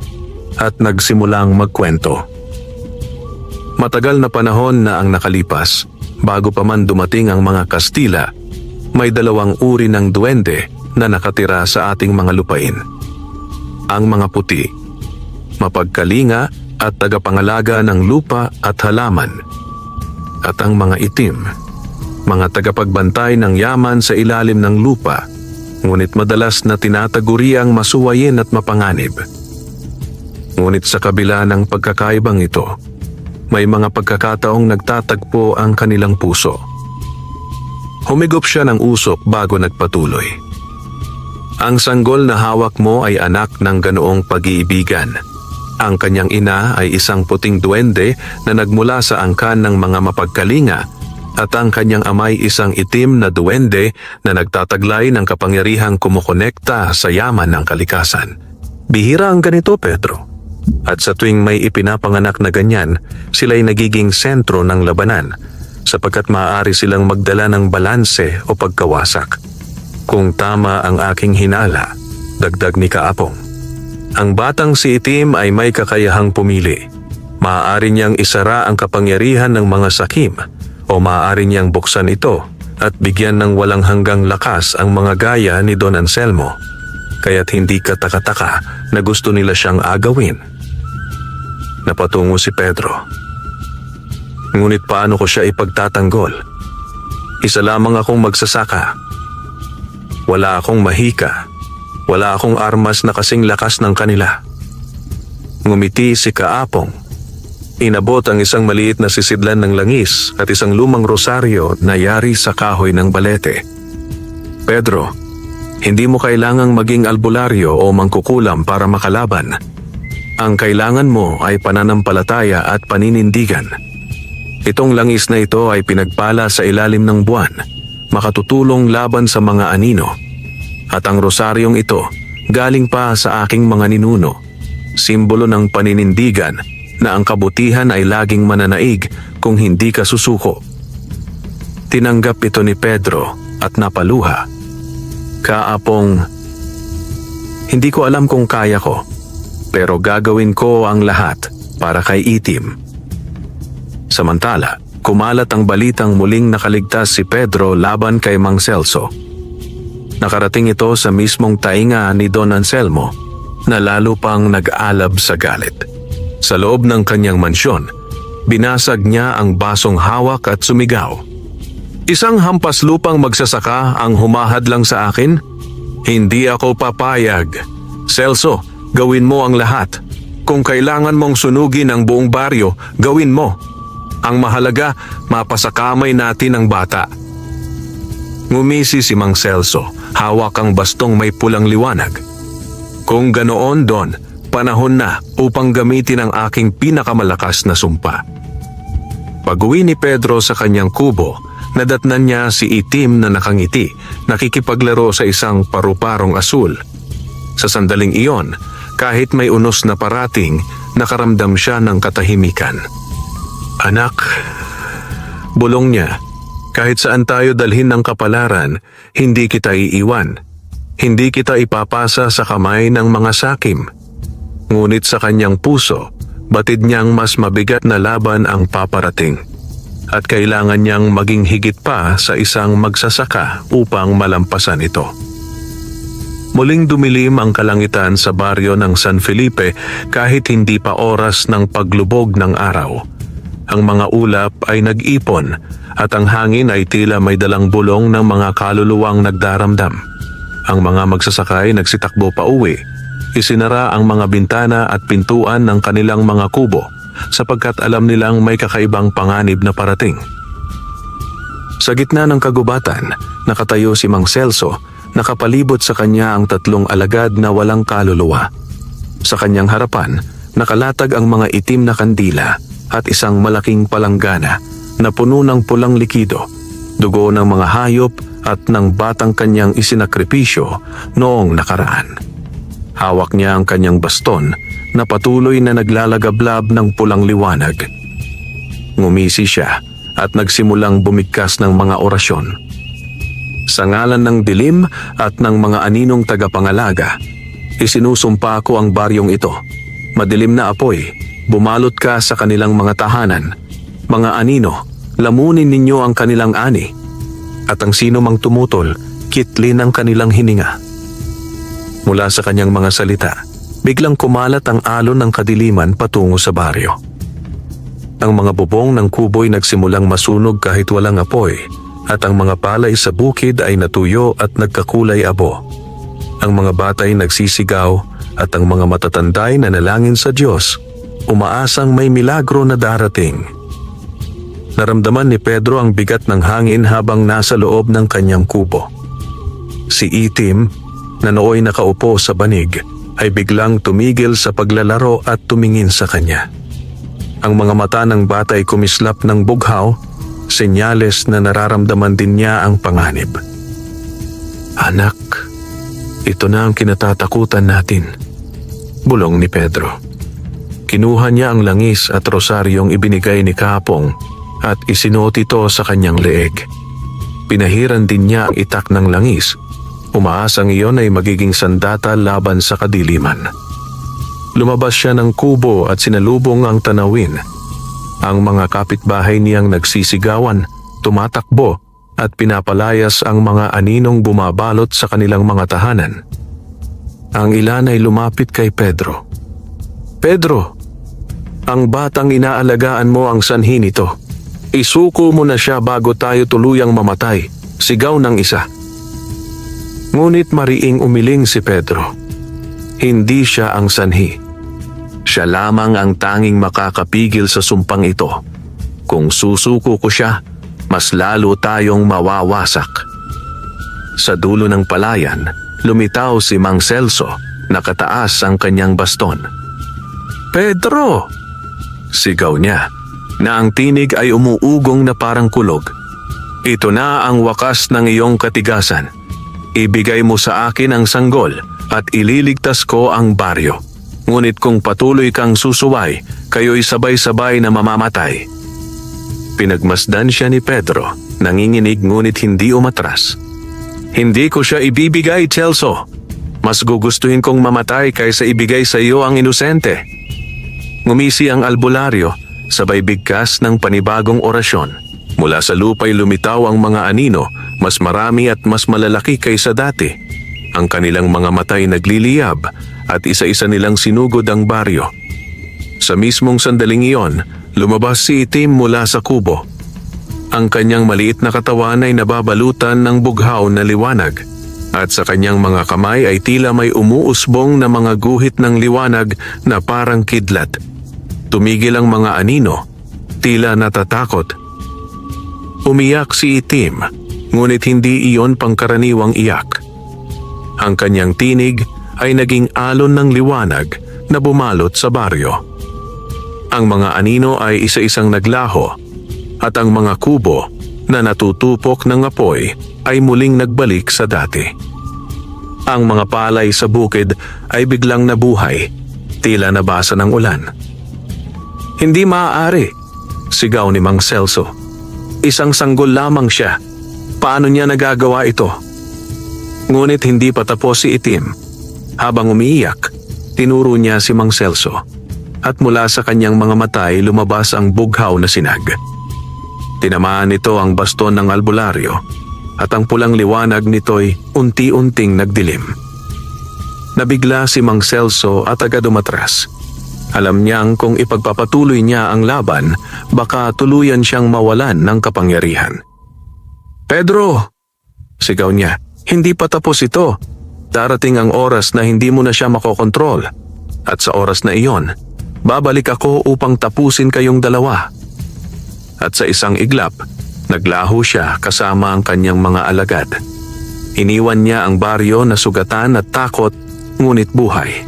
at nagsimulang magkwento. Matagal na panahon na ang nakalipas, bago pa man dumating ang mga Kastila, may dalawang uri ng duwende na nakatira sa ating mga lupain. Ang mga puti, mapagkalinga at tagapangalaga ng lupa at halaman. At ang mga itim, mga tagapagbantay ng yaman sa ilalim ng lupa, ngunit madalas na tinataguriang masuwayin at mapanganib. Ngunit sa kabila ng pagkakaibang ito, may mga pagkakataong nagtatagpo ang kanilang puso. Humigop siya ng usok bago nagpatuloy. "Ang sanggol na hawak mo ay anak ng ganoong pag-iibigan. Ang kanyang ina ay isang puting duwende na nagmula sa angkan ng mga mapagkalinga at ang kanyang amay isang itim na duwende na nagtataglay ng kapangyarihang kumukonekta sa yaman ng kalikasan. Bihira ang ganito, Pedro. At sa tuwing may ipinapanganak na ganyan, sila'y nagiging sentro ng labanan sapagkat maaari silang magdala ng balanse o pagkawasak. Kung tama ang aking hinala, dagdag ni Kaapong, ang batang si Itim ay may kakayahang pumili. Maaari niyang isara ang kapangyarihan ng mga sakim o maaari niyang buksan ito at bigyan ng walang hanggang lakas ang mga gaya ni Don Anselmo. Kaya't hindi kataka-taka na gusto nila siyang agawin. Napatungo si Pedro. Ngunit paano ko siya ipagtatanggol? Isa lamang akong magsasaka. Wala akong mahika. Wala akong armas na kasing lakas ng kanila. Ngumiti si Kaapong. Inabot ang isang maliit na sisidlan ng langis at isang lumang rosaryo na yari sa kahoy ng balete. Pedro, hindi mo kailangang maging albularyo o mangkukulam para makalaban. Ang kailangan mo ay pananampalataya at paninindigan. Itong langis na ito ay pinagpala sa ilalim ng buwan, makatutulong laban sa mga anino. At ang rosaryong ito, galing pa sa aking mga ninuno, simbolo ng paninindigan na ang kabutihan ay laging mananaig kung hindi ka susuko. Tinanggap ito ni Pedro at napaluha. Kaapong, hindi ko alam kung kaya ko, pero gagawin ko ang lahat para kay Itim. Samantala, kumalat ang balitang muling nakaligtas si Pedro laban kay Mang Celso. Nakarating ito sa mismong tainga ni Don Anselmo na lalo pang nag-alab sa galit. Sa loob ng kanyang mansyon, binasag niya ang basong hawak at sumigaw. Isang hampas lupang magsasaka ang humahad lang sa akin? Hindi ako papayag. Celso, gawin mo ang lahat. Kung kailangan mong sunugin ang buong baryo, gawin mo. Ang mahalaga, mapasakamay natin ang bata. Ngumisi si Mang Celso, hawak ang bastong may pulang liwanag. Kung ganoon, Don, panahon na upang gamitin ang aking pinakamalakas na sumpa. Pag-uwi ni Pedro sa kanyang kubo, nadatnan niya si Itim na nakangiti, nakikipaglaro sa isang paru-parong asul. Sa sandaling iyon, kahit may unos na parating, nakaramdam siya ng katahimikan. Anak, bulong niya, kahit saan tayo dalhin ng kapalaran, hindi kita iiwan. Hindi kita ipapasa sa kamay ng mga sakim. Ngunit sa kanyang puso, batid niyang mas mabigat na laban ang paparating. At kailangan niyang maging higit pa sa isang magsasaka upang malampasan ito. Muling dumilim ang kalangitan sa baryo ng San Felipe kahit hindi pa oras ng paglubog ng araw. Ang mga ulap ay nag-ipon at ang hangin ay tila may dalang bulong ng mga kaluluwang nagdaramdam. Ang mga magsasakay nagsitakbo pa uwi. Isinara ang mga bintana at pintuan ng kanilang mga kubo sapagkat alam nilang may kakaibang panganib na parating. Sa gitna ng kagubatan, nakatayo si Mang Celso, nakapalibot sa kanya ang 3 alagad na walang kaluluwa. Sa kanyang harapan, nakalatag ang mga itim na kandila at isang malaking palanggana na puno ng pulang likido, dugo ng mga hayop at ng batang kanyang isinakripisyo noong nakaraan. Hawak niya ang kanyang baston na patuloy na naglalagablab ng pulang liwanag. Ngumisi siya at nagsimulang bumigkas ng mga orasyon. Sa ngalan ng dilim at ng mga aninong tagapangalaga, isinusumpa ko ang baryong ito. Madilim na apoy, bumalot ka sa kanilang mga tahanan. Mga anino, lamunin ninyo ang kanilang ani. At ang sino mang tumutol, kitlin ang kanilang hininga. Mula sa kanyang mga salita, biglang kumalat ang alon ng kadiliman patungo sa baryo. Ang mga bubong ng kubo'y nagsimulang masunog kahit walang apoy, at ang mga palay sa bukid ay natuyo at nagkakulay abo. Ang mga batay nagsisigaw at ang mga matatanday na nalangin sa Diyos, umaasang may milagro na darating. Naramdaman ni Pedro ang bigat ng hangin habang nasa loob ng kanyang kubo. Si Itim, na nooy nakaupo sa banig, ay biglang tumigil sa paglalaro at tumingin sa kanya. Ang mga mata ng bata ay kumislap ng bughaw senyales na nararamdaman din niya ang panganib. "Anak, ito na ang kinatatakutan natin," bulong ni Pedro. Kinuha niya ang langis at rosaryong ibinigay ni Kapong at isinuot ito sa kanyang leeg. Pinahiran din niya ang itak ng langis. Umaasang iyon ay magiging sandata laban sa kadiliman. Lumabas siya ng kubo at sinalubong ang tanawin. Ang mga kapitbahay niyang nagsisigawan, tumatakbo at pinapalayas ang mga aninong bumabalot sa kanilang mga tahanan. Ang ilan ay lumapit kay Pedro. "Pedro, ang batang inaalagaan mo ang sanhi nito. Isuko mo na siya bago tayo tuluyang mamatay," sigaw ng isa. Ngunit mariing umiling si Pedro. Hindi siya ang sanhi. Siya lamang ang tanging makakapigil sa sumpang ito. Kung susuko ko siya, mas lalo tayong mawawasak. Sa dulo ng palayan, lumitaw si Mang Celso, nakataas ang kanyang baston. "Pedro!" sigaw niya, na ang tinig ay umuugong na parang kulog. "Ito na ang wakas ng iyong katigasan. Ibigay mo sa akin ang sanggol at ililigtas ko ang baryo. Ngunit kung patuloy kang susuway, kayo'y sabay-sabay na mamamatay." Pinagmasdan siya ni Pedro, nanginginig ngunit hindi umatras. "Hindi ko siya ibibigay, Celso. Mas gugustuhin kong mamatay kaysa ibigay sa iyo ang inosente." Ngumisi ang albularyo, sabay bigkas ng panibagong orasyon. Mula sa lupa'y lumitaw ang mga anino, mas marami at mas malalaki kaysa dati. Ang kanilang mga matay nagliliyab at isa-isa nilang sinugod ang baryo. Sa mismong sandaling iyon, lumabas si Itim mula sa kubo. Ang kanyang maliit na katawan ay nababalutan ng bughaw na liwanag at sa kanyang mga kamay ay tila may umuusbong na mga guhit ng liwanag na parang kidlat. Tumigil ang mga anino, tila natatakot. Umiyak si Itim, ngunit hindi iyon pangkaraniwang iyak. Ang kanyang tinig ay naging alon ng liwanag na bumalot sa baryo. Ang mga anino ay isa-isang naglaho at ang mga kubo na natutupok ng apoy ay muling nagbalik sa dati. Ang mga palay sa bukid ay biglang nabuhay, tila nabasa ng ulan. "Hindi maaari," sigaw ni Mang Celso. "Isang sanggol lamang siya. Paano niya nagagawa ito?" Ngunit hindi pa tapos si Itim. Habang umiiyak, tinuro niya si Mang Celso at mula sa kanyang mga mata ay lumabas ang bughaw na sinag. Tinamaan nito ang baston ng albularyo at ang pulang liwanag nito'y unti-unting nagdilim. Nabigla si Mang Celso at agad umatras. Alam niyang kung ipagpapatuloy niya ang laban, baka tuluyan siyang mawalan ng kapangyarihan. "Pedro!" sigaw niya, "hindi pa tapos ito. Darating ang oras na hindi mo na siya makokontrol. At sa oras na iyon, babalik ako upang tapusin kayong dalawa." At sa isang iglap, naglaho siya kasama ang kanyang mga alagad. Iniwan niya ang baryo na sugatan at takot, ngunit buhay.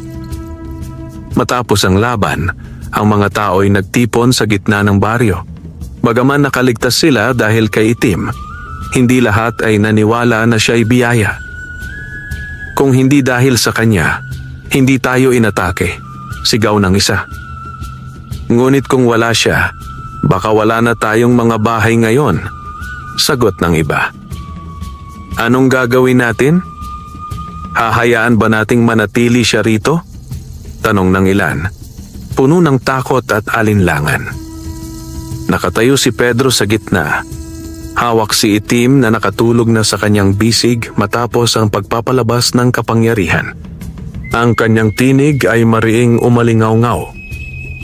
Matapos ang laban, ang mga tao ay nagtipon sa gitna ng baryo. Bagaman nakaligtas sila dahil kay Itim, hindi lahat ay naniwala na siya'y biyaya. "Kung hindi dahil sa kanya, hindi tayo inatake," sigaw ng isa. "Ngunit kung wala siya, baka wala na tayong mga bahay ngayon," sagot ng iba. "Anong gagawin natin? Hahayaan ba nating manatili siya rito?" tanong ng ilan, puno ng takot at alinlangan. Nakatayo si Pedro sa gitna. Hawak si Itim na nakatulog na sa kanyang bisig matapos ang pagpapalabas ng kapangyarihan. Ang kanyang tinig ay mariing umalingaw-ngaw.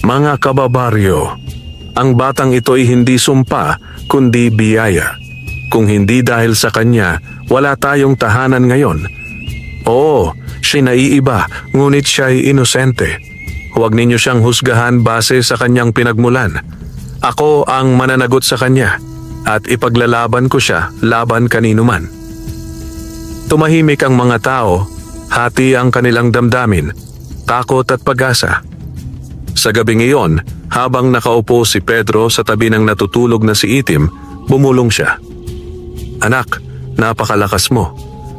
"Mga kababaryo, ang batang ito ay hindi sumpa kundi biyaya. Kung hindi dahil sa kanya, wala tayong tahanan ngayon. Oo, siya'y naiiba, ngunit siya'y inosente. Huwag ninyo siyang husgahan base sa kanyang pinagmulan. Ako ang mananagot sa kanya at ipaglalaban ko siya laban kanino man." Tumahimik ang mga tao, hati ang kanilang damdamin, takot at pag-asa. Sa gabing iyon, habang nakaupo si Pedro sa tabi ng natutulog na si Itim, Bumulong siya. Anak, napakalakas mo.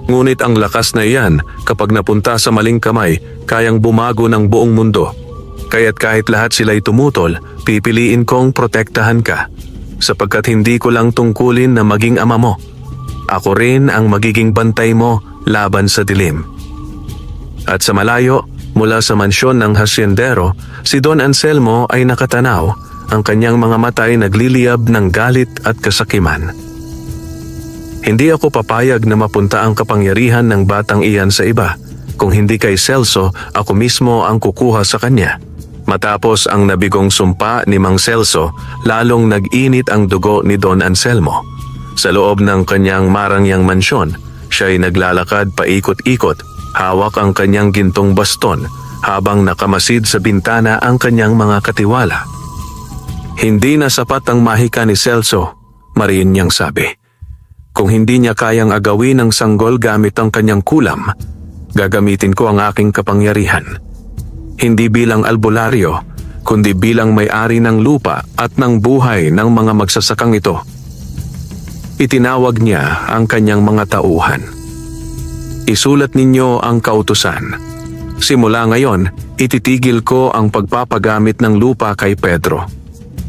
Ngunit ang lakas na iyan, kapag napunta sa maling kamay, kayang bumago ng buong mundo. Kaya't kahit lahat sila'y tumutol, pipiliin kong protektahan ka. Sapagkat hindi ko lang tungkulin na maging ama mo. Ako rin ang magiging bantay mo laban sa dilim. At sa malayo, mula sa mansyon ng hasyendero, si Don Anselmo ay nakatanaw. Ang kanyang mga mata ay nagliliyab ng galit at kasakiman. Hindi ako papayag na mapunta ang kapangyarihan ng batang iyan sa iba. Kung hindi kay Celso, ako mismo ang kukuha sa kanya. Matapos ang nabigong sumpa ni Mang Celso, lalong nag-init ang dugo ni Don Anselmo. Sa loob ng kanyang marangyang mansyon, siya ay naglalakad paikot-ikot, hawak ang kanyang gintong baston, habang nakamasid sa bintana ang kanyang mga katiwala. Hindi na sapat ang mahika ni Celso, mariin niyang sabi. Kung hindi niya kayang agawin ang sanggol gamit ang kanyang kulam, gagamitin ko ang aking kapangyarihan. Hindi bilang albularyo, kundi bilang may-ari ng lupa at ng buhay ng mga magsasakang ito. Itinawag niya ang kanyang mga tauhan. Isulat ninyo ang kautusan. Simula ngayon, ititigil ko ang pagpapagamit ng lupa kay Pedro.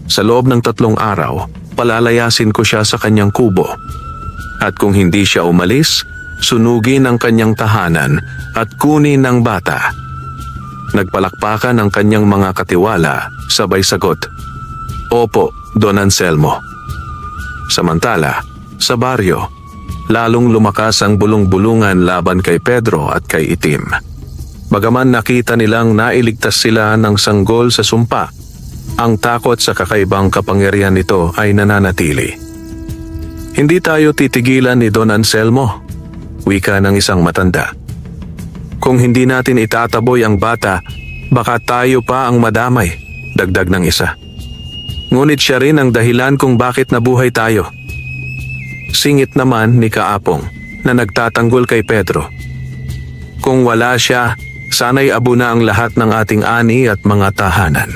Sa loob ng 3 araw, palalayasin ko siya sa kanyang kubo. At kung hindi siya umalis, sunugin ang kanyang tahanan at kunin ang bata. Nagpalakpakan ang kanyang mga katiwala, sabay sagot, Opo, Don Anselmo. Samantala, sa baryo, lalong lumakas ang bulong-bulungan laban kay Pedro at kay Itim. Bagaman nakita nilang nailigtas sila ng sanggol sa sumpa, ang takot sa kakaibang kapangyarihan nito ay nananatili. Hindi tayo titigilan ni Don Anselmo, wika ng isang matanda. Kung hindi natin itataboy ang bata, baka tayo pa ang madamay, dagdag ng isa. Ngunit siya rin ang dahilan kung bakit nabuhay tayo. Singit naman ni Kaapong na nagtatanggol kay Pedro. Kung wala siya, sana'y abo na ang lahat ng ating ani at mga tahanan.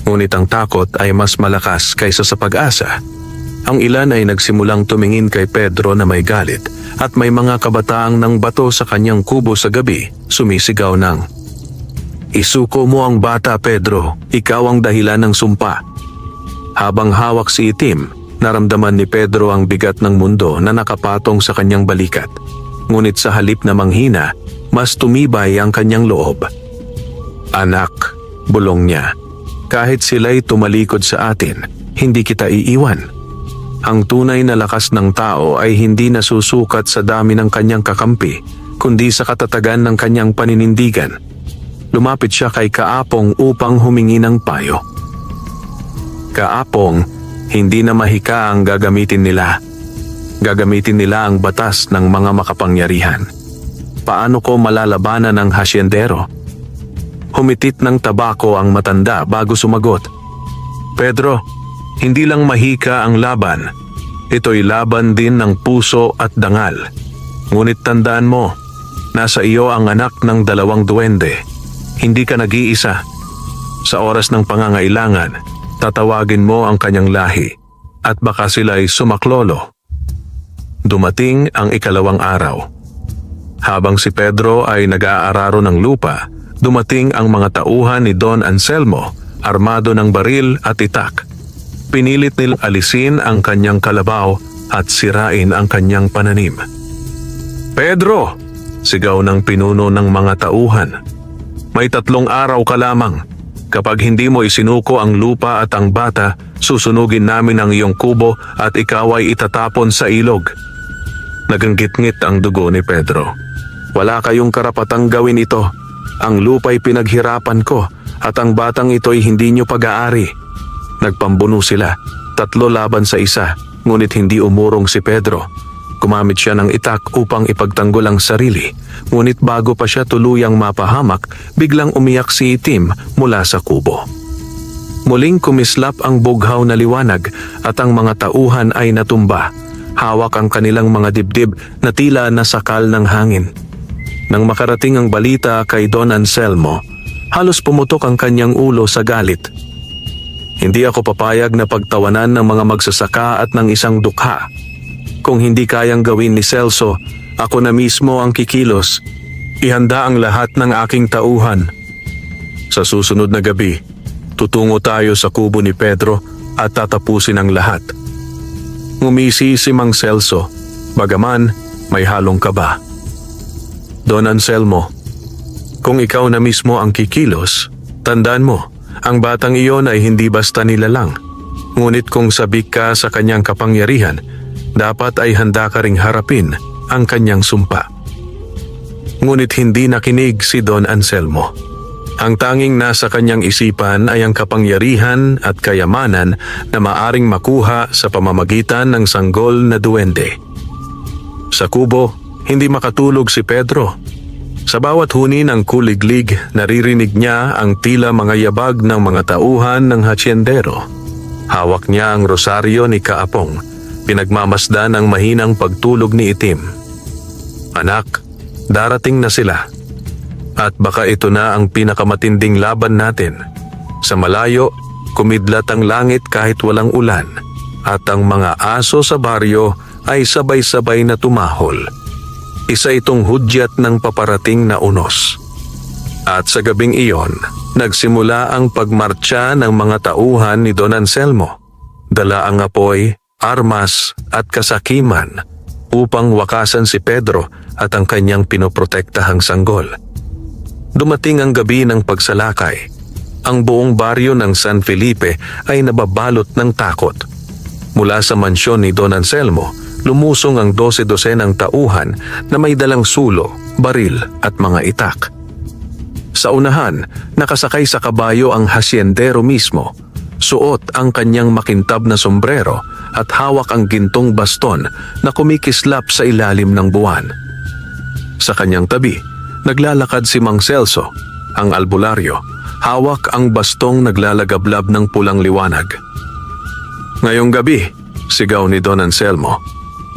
Ngunit ang takot ay mas malakas kaysa sa pag-asa. Ang ilan ay nagsimulang tumingin kay Pedro na may galit at may mga kabataang nang bato sa kanyang kubo sa gabi, sumisigaw ng, Isuko mo ang bata, Pedro, ikaw ang dahilan ng sumpa. Habang hawak si Itim, naramdaman ni Pedro ang bigat ng mundo na nakapatong sa kanyang balikat. Ngunit sa halip na manghina, mas tumibay ang kanyang loob. Anak, bulong niya, kahit sila'y tumalikod sa atin, hindi kita iiwan. Ang tunay na lakas ng tao ay hindi nasusukat sa dami ng kanyang kakampi, kundi sa katatagan ng kanyang paninindigan. Lumapit siya kay Kaapong upang humingi ng payo. Kaapong, hindi na mahika ang gagamitin nila. Gagamitin nila ang batas ng mga makapangyarihan. Paano ko malalabanan ng hasyendero? Humitit ng tabako ang matanda bago sumagot. Pedro, hindi lang mahika ang laban. Ito'y laban din ng puso at dangal. Ngunit tandaan mo, nasa iyo ang anak ng 2 duwende. Hindi ka nag-iisa. Sa oras ng pangangailangan, tatawagin mo ang kanyang lahi at baka sila'y sumaklolo. Dumating ang 2 araw. Habang si Pedro ay nag-aararo ng lupa, dumating ang mga tauhan ni Don Anselmo, armado ng baril at itak. Pinilit nilang alisin ang kanyang kalabaw at sirain ang kanyang pananim. Pedro! Sigaw ng pinuno ng mga tauhan. May 3 araw ka lamang. Kapag hindi mo isinuko ang lupa at ang bata, susunugin namin ang iyong kubo at ikaw ay itatapon sa ilog. Naganggit-ngit ang dugo ni Pedro. Wala kayong karapatang gawin ito. Ang lupa'y pinaghirapan ko at ang batang ito'y hindi nyo pag-aari. Nagpambuno sila, 3 laban sa 1, ngunit hindi umurong si Pedro. Gumamit siya ng itak upang ipagtanggol ang sarili, ngunit bago pa siya tuluyang mapahamak, biglang umiyak si Itim mula sa kubo. Muling kumislap ang bughaw na liwanag at ang mga tauhan ay natumba. Hawak ang kanilang mga dibdib na tila nasakal ng hangin. Nang makarating ang balita kay Don Anselmo, halos pumutok ang kanyang ulo sa galit. Hindi ako papayag na pagtawanan ng mga magsasaka at ng isang dukha. Kung hindi kayang gawin ni Celso, ako na mismo ang kikilos. Ihanda ang lahat ng aking tauhan. Sa susunod na gabi, tutungo tayo sa kubo ni Pedro at tatapusin ang lahat. Ngumisi si Mang Celso, bagaman may halong kaba. Don Anselmo, kung ikaw na mismo ang kikilos, tandaan mo, ang batang iyon ay hindi basta nilalang. Ngunit kung sabik ka sa kanyang kapangyarihan, dapat ay handa ka ring harapin ang kanyang sumpa. Ngunit hindi nakinig si Don Anselmo. Ang tanging nasa kanyang isipan ay ang kapangyarihan at kayamanan na maaring makuha sa pamamagitan ng sanggol na duwende. Sa kubo, hindi makatulog si Pedro. Sa bawat huni ng kuliglig, naririnig niya ang tila mga yabag ng mga tauhan ng hasyendero. Hawak niya ang rosaryo ni Kaapong, pinagmamasdan ang mahinang pagtulog ni Itim. Anak, darating na sila. At baka ito na ang pinakamatinding laban natin. Sa malayo, kumidlat ang langit kahit walang ulan, at ang mga aso sa baryo ay sabay-sabay na tumahol. Isa itong hudyat ng paparating na unos. At sa gabing iyon, nagsimula ang pagmartsa ng mga tauhan ni Don Anselmo. Dala ang apoy, armas at kasakiman upang wakasan si Pedro at ang kanyang pinoprotektahang sanggol. Dumating ang gabi ng pagsalakay. Ang buong baryo ng San Felipe ay nababalot ng takot. Mula sa mansyon ni Don Anselmo, lumusong ang 12 ng tauhan na may dalang sulo, baril at mga itak. Sa unahan, nakasakay sa kabayo ang hasyendero mismo. Suot ang kanyang makintab na sombrero at hawak ang gintong baston na kumikislap sa ilalim ng buwan. Sa kanyang tabi, naglalakad si Mang Celso, ang albularyo, hawak ang bastong naglalagablab ng pulang liwanag. Ngayong gabi, sigaw ni Don Anselmo,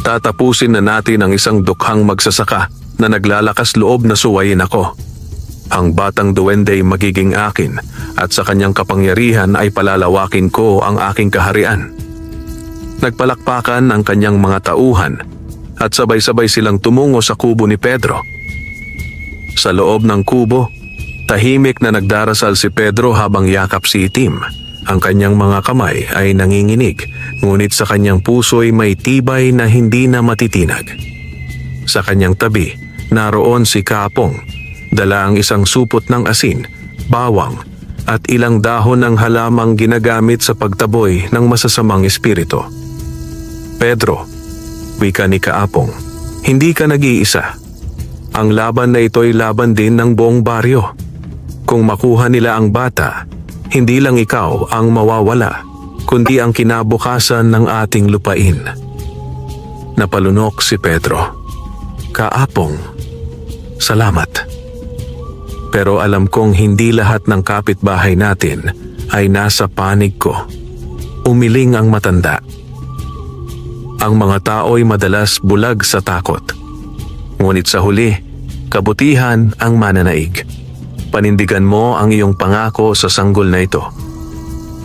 tatapusin na natin ang isang dukhang magsasaka na naglalakas loob na suwayin ako. Ang batang duwende ay magiging akin at sa kanyang kapangyarihan ay palalawakin ko ang aking kaharian. Nagpalakpakan ang kanyang mga tauhan at sabay-sabay silang tumungo sa kubo ni Pedro. Sa loob ng kubo, tahimik na nagdarasal si Pedro habang yakap si Itim. Ang kanyang mga kamay ay nanginginig, ngunit sa kanyang puso'y may tibay na hindi na matitinag. Sa kanyang tabi, naroon si Kaapong, dala ang isang supot ng asin, bawang, at ilang dahon ng halamang ginagamit sa pagtaboy ng masasamang espiritu. Pedro, wika ni Kaapong, hindi ka nag-iisa. Ang laban na ito'y laban din ng buong baryo. Kung makuha nila ang bata, hindi lang ikaw ang mawawala, kundi ang kinabukasan ng ating lupain. Napalunok si Pedro. Kaapong, salamat. Pero alam kong hindi lahat ng kapitbahay natin ay nasa panig ko. Umiling ang matanda. Ang mga tao'y madalas bulag sa takot. Ngunit sa huli, kabutihan ang mananaig. Panindigan mo ang iyong pangako sa sanggol na ito.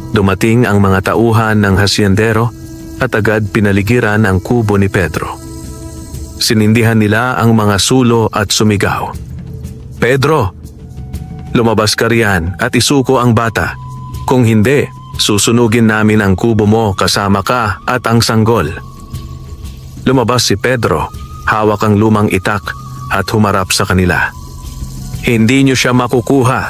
Dumating ang mga tauhan ng hasyendero at agad pinaligiran ang kubo ni Pedro. Sinindihan nila ang mga sulo at sumigaw, "Pedro, lumabas ka riyan at isuko ang bata. Kung hindi, susunugin namin ang kubo mo kasama ka at ang sanggol." Lumabas si Pedro, hawak ang lumang itak at humarap sa kanila. "Hindi niyo siya makukuha.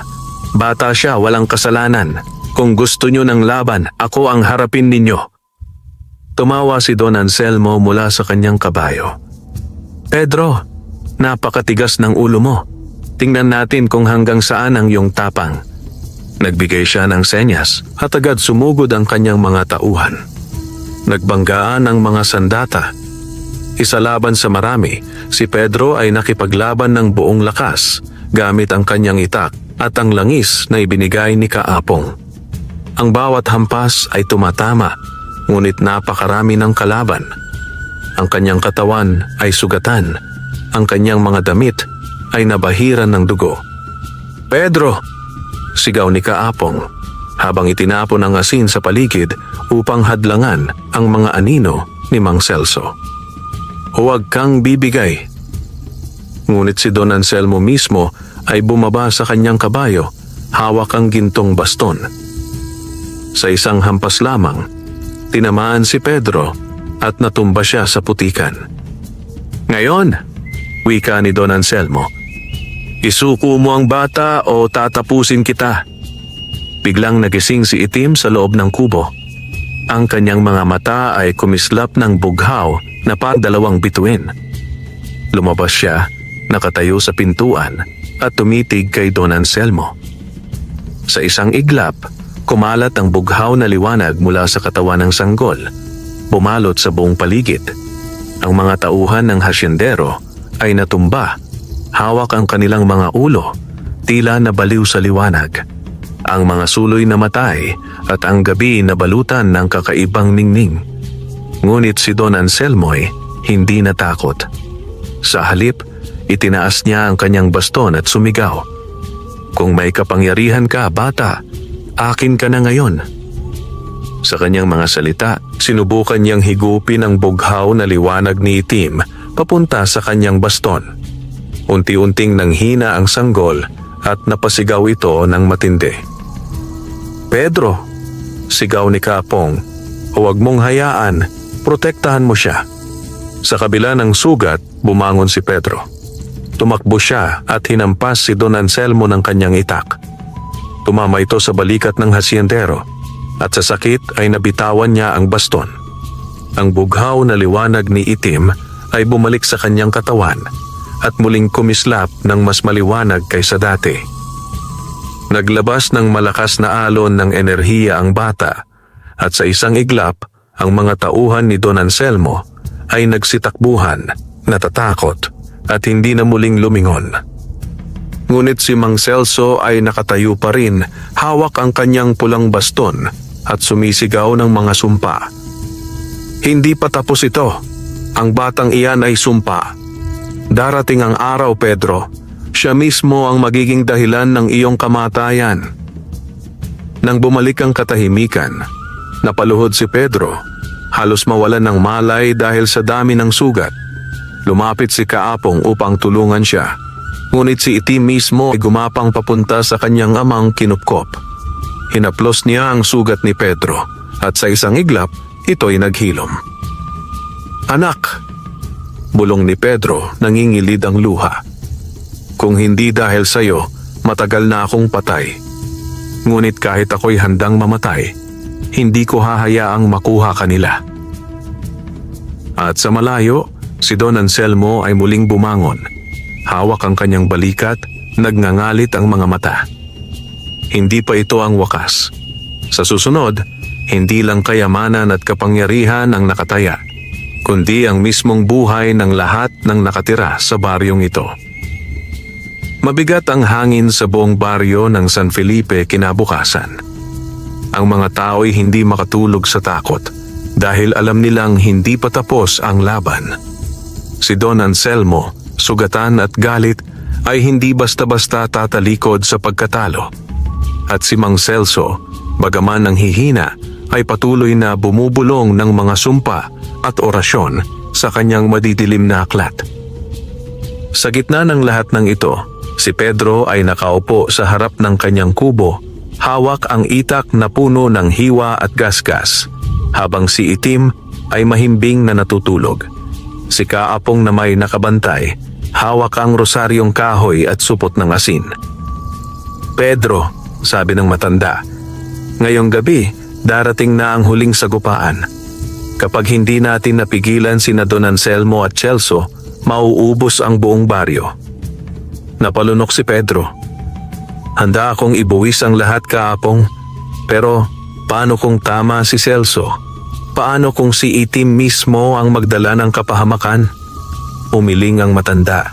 Bata siya, walang kasalanan. Kung gusto niyo ng laban, ako ang harapin ninyo." Tumawa si Don Anselmo mula sa kanyang kabayo. "Pedro, napakatigas ng ulo mo. Tingnan natin kung hanggang saan ang iyong tapang." Nagbigay siya ng senyas at agad sumugod ang kanyang mga tauhan. Nagbanggaan ang mga sandata. Isa laban sa marami, si Pedro ay nakipaglaban ng buong lakas gamit ang kanyang itak at ang langis na ibinigay ni Kaapong. Ang bawat hampas ay tumatama, ngunit napakarami ng kalaban. Ang kanyang katawan ay sugatan, ang kanyang mga damit ay nabahiran ng dugo. "Pedro!" sigaw ni Kaapong. habang itinapon ang asin sa paligid upang hadlangan ang mga anino ni Mang Celso. "Huwag kang bibigay." Ngunit si Don Anselmo mismo ay bumaba sa kanyang kabayo, hawak ang gintong baston. Sa isang hampas lamang, tinamaan si Pedro at natumba siya sa putikan. "Ngayon," wika ni Don Anselmo, "isuko mo ang bata o tatapusin kita." Biglang nagising si Itim sa loob ng kubo. Ang kanyang mga mata ay kumislap ng bughaw na pagdalawang bituin. Lumabas siya, nakatayo sa pintuan at tumitig kay Don Anselmo. Sa isang iglap, kumalat ang bughaw na liwanag mula sa katawan ng sanggol, bumalot sa buong paligid. Ang mga tauhan ng hasyendero ay natumba, hawak ang kanilang mga ulo, tila nabaliw sa liwanag. Ang mga suloy namatay at ang gabi nabalutan ng kakaibang ningning. Ngunit si Don Anselmo ay hindi natakot. Sa halip, itinaas niya ang kanyang baston at sumigaw, "Kung may kapangyarihan ka, bata, akin ka na ngayon." Sa kanyang mga salita, sinubukan niyang higupin ang bughaw na liwanag ni Itim papunta sa kanyang baston. Unti-unting nanghina ang sanggol at napasigaw ito ng matindi. "Pedro," sigaw ni Kapong, "huwag mong hayaan, protektahan mo siya." Sa kabila ng sugat, bumangon si Pedro. Tumakbo siya at hinampas si Don Anselmo ng kanyang itak. Tumama ito sa balikat ng hasyendero at sa sakit ay nabitawan niya ang baston. Ang bughaw na liwanag ni Itim ay bumalik sa kanyang katawan at muling kumislap ng mas maliwanag kaysa dati. Naglabas ng malakas na alon ng enerhiya ang bata at sa isang iglap, ang mga tauhan ni Don Anselmo ay nagsitakbuhan, natatakot at hindi na muling lumingon. Ngunit si Mang Celso ay nakatayo pa rin, hawak ang kanyang pulang baston at sumisigaw ng mga sumpa. "Hindi pa tapos ito. Ang batang iyan ay sumpa. Darating ang araw, Pedro. Siya mismo ang magiging dahilan ng iyong kamatayan." Nang bumalik ang katahimikan, napaluhod si Pedro, halos mawalan ng malay dahil sa dami ng sugat. Lumapit si Kaapong upang tulungan siya. Ngunit si Itim mismo ay gumapang papunta sa kanyang amang kinupkop. Hinaplos niya ang sugat ni Pedro at sa isang iglap, ito'y naghilom. "Anak," bulong ni Pedro, nangingilid ang luha. "Kung hindi dahil sa'yo, matagal na akong patay. Ngunit kahit ako'y handang mamatay, hindi ko hahayaang makuha kanila." At sa malayo, si Don Anselmo ay muling bumangon. Hawak ang kanyang balikat, nagngangalit ang mga mata. Hindi pa ito ang wakas. Sa susunod, hindi lang kayamanan at kapangyarihan ang nakataya, kundi ang mismong buhay ng lahat ng nakatira sa baryong ito. Mabigat ang hangin sa buong baryo ng San Felipe kinabukasan. Ang mga tao'y hindi makatulog sa takot dahil alam nilang hindi pa tapos ang laban. Si Don Anselmo, sugatan at galit, ay hindi basta-basta tatalikod sa pagkatalo. At si Mang Celso, bagaman nanghihina, ay patuloy na bumubulong ng mga sumpa at orasyon sa kanyang madidilim na aklat. Sa gitna ng lahat ng ito, si Pedro ay nakaupo sa harap ng kanyang kubo, hawak ang itak na puno ng hiwa at gasgas, habang si Itim ay mahimbing na natutulog. Si Kaapong na may nakabantay, hawak ang rosaryong kahoy at supot ng asin. "Pedro," sabi ng matanda, "ngayong gabi darating na ang huling sagupaan. Kapag hindi natin napigilan sina Don Anselmo at Celso, mauubos ang buong baryo." Napalunok si Pedro. "Handa akong ibuwis ang lahat, Kaapong. Pero paano kung tama si Celso? Paano kung si Itim mismo ang magdala ng kapahamakan?" Umiling ang matanda.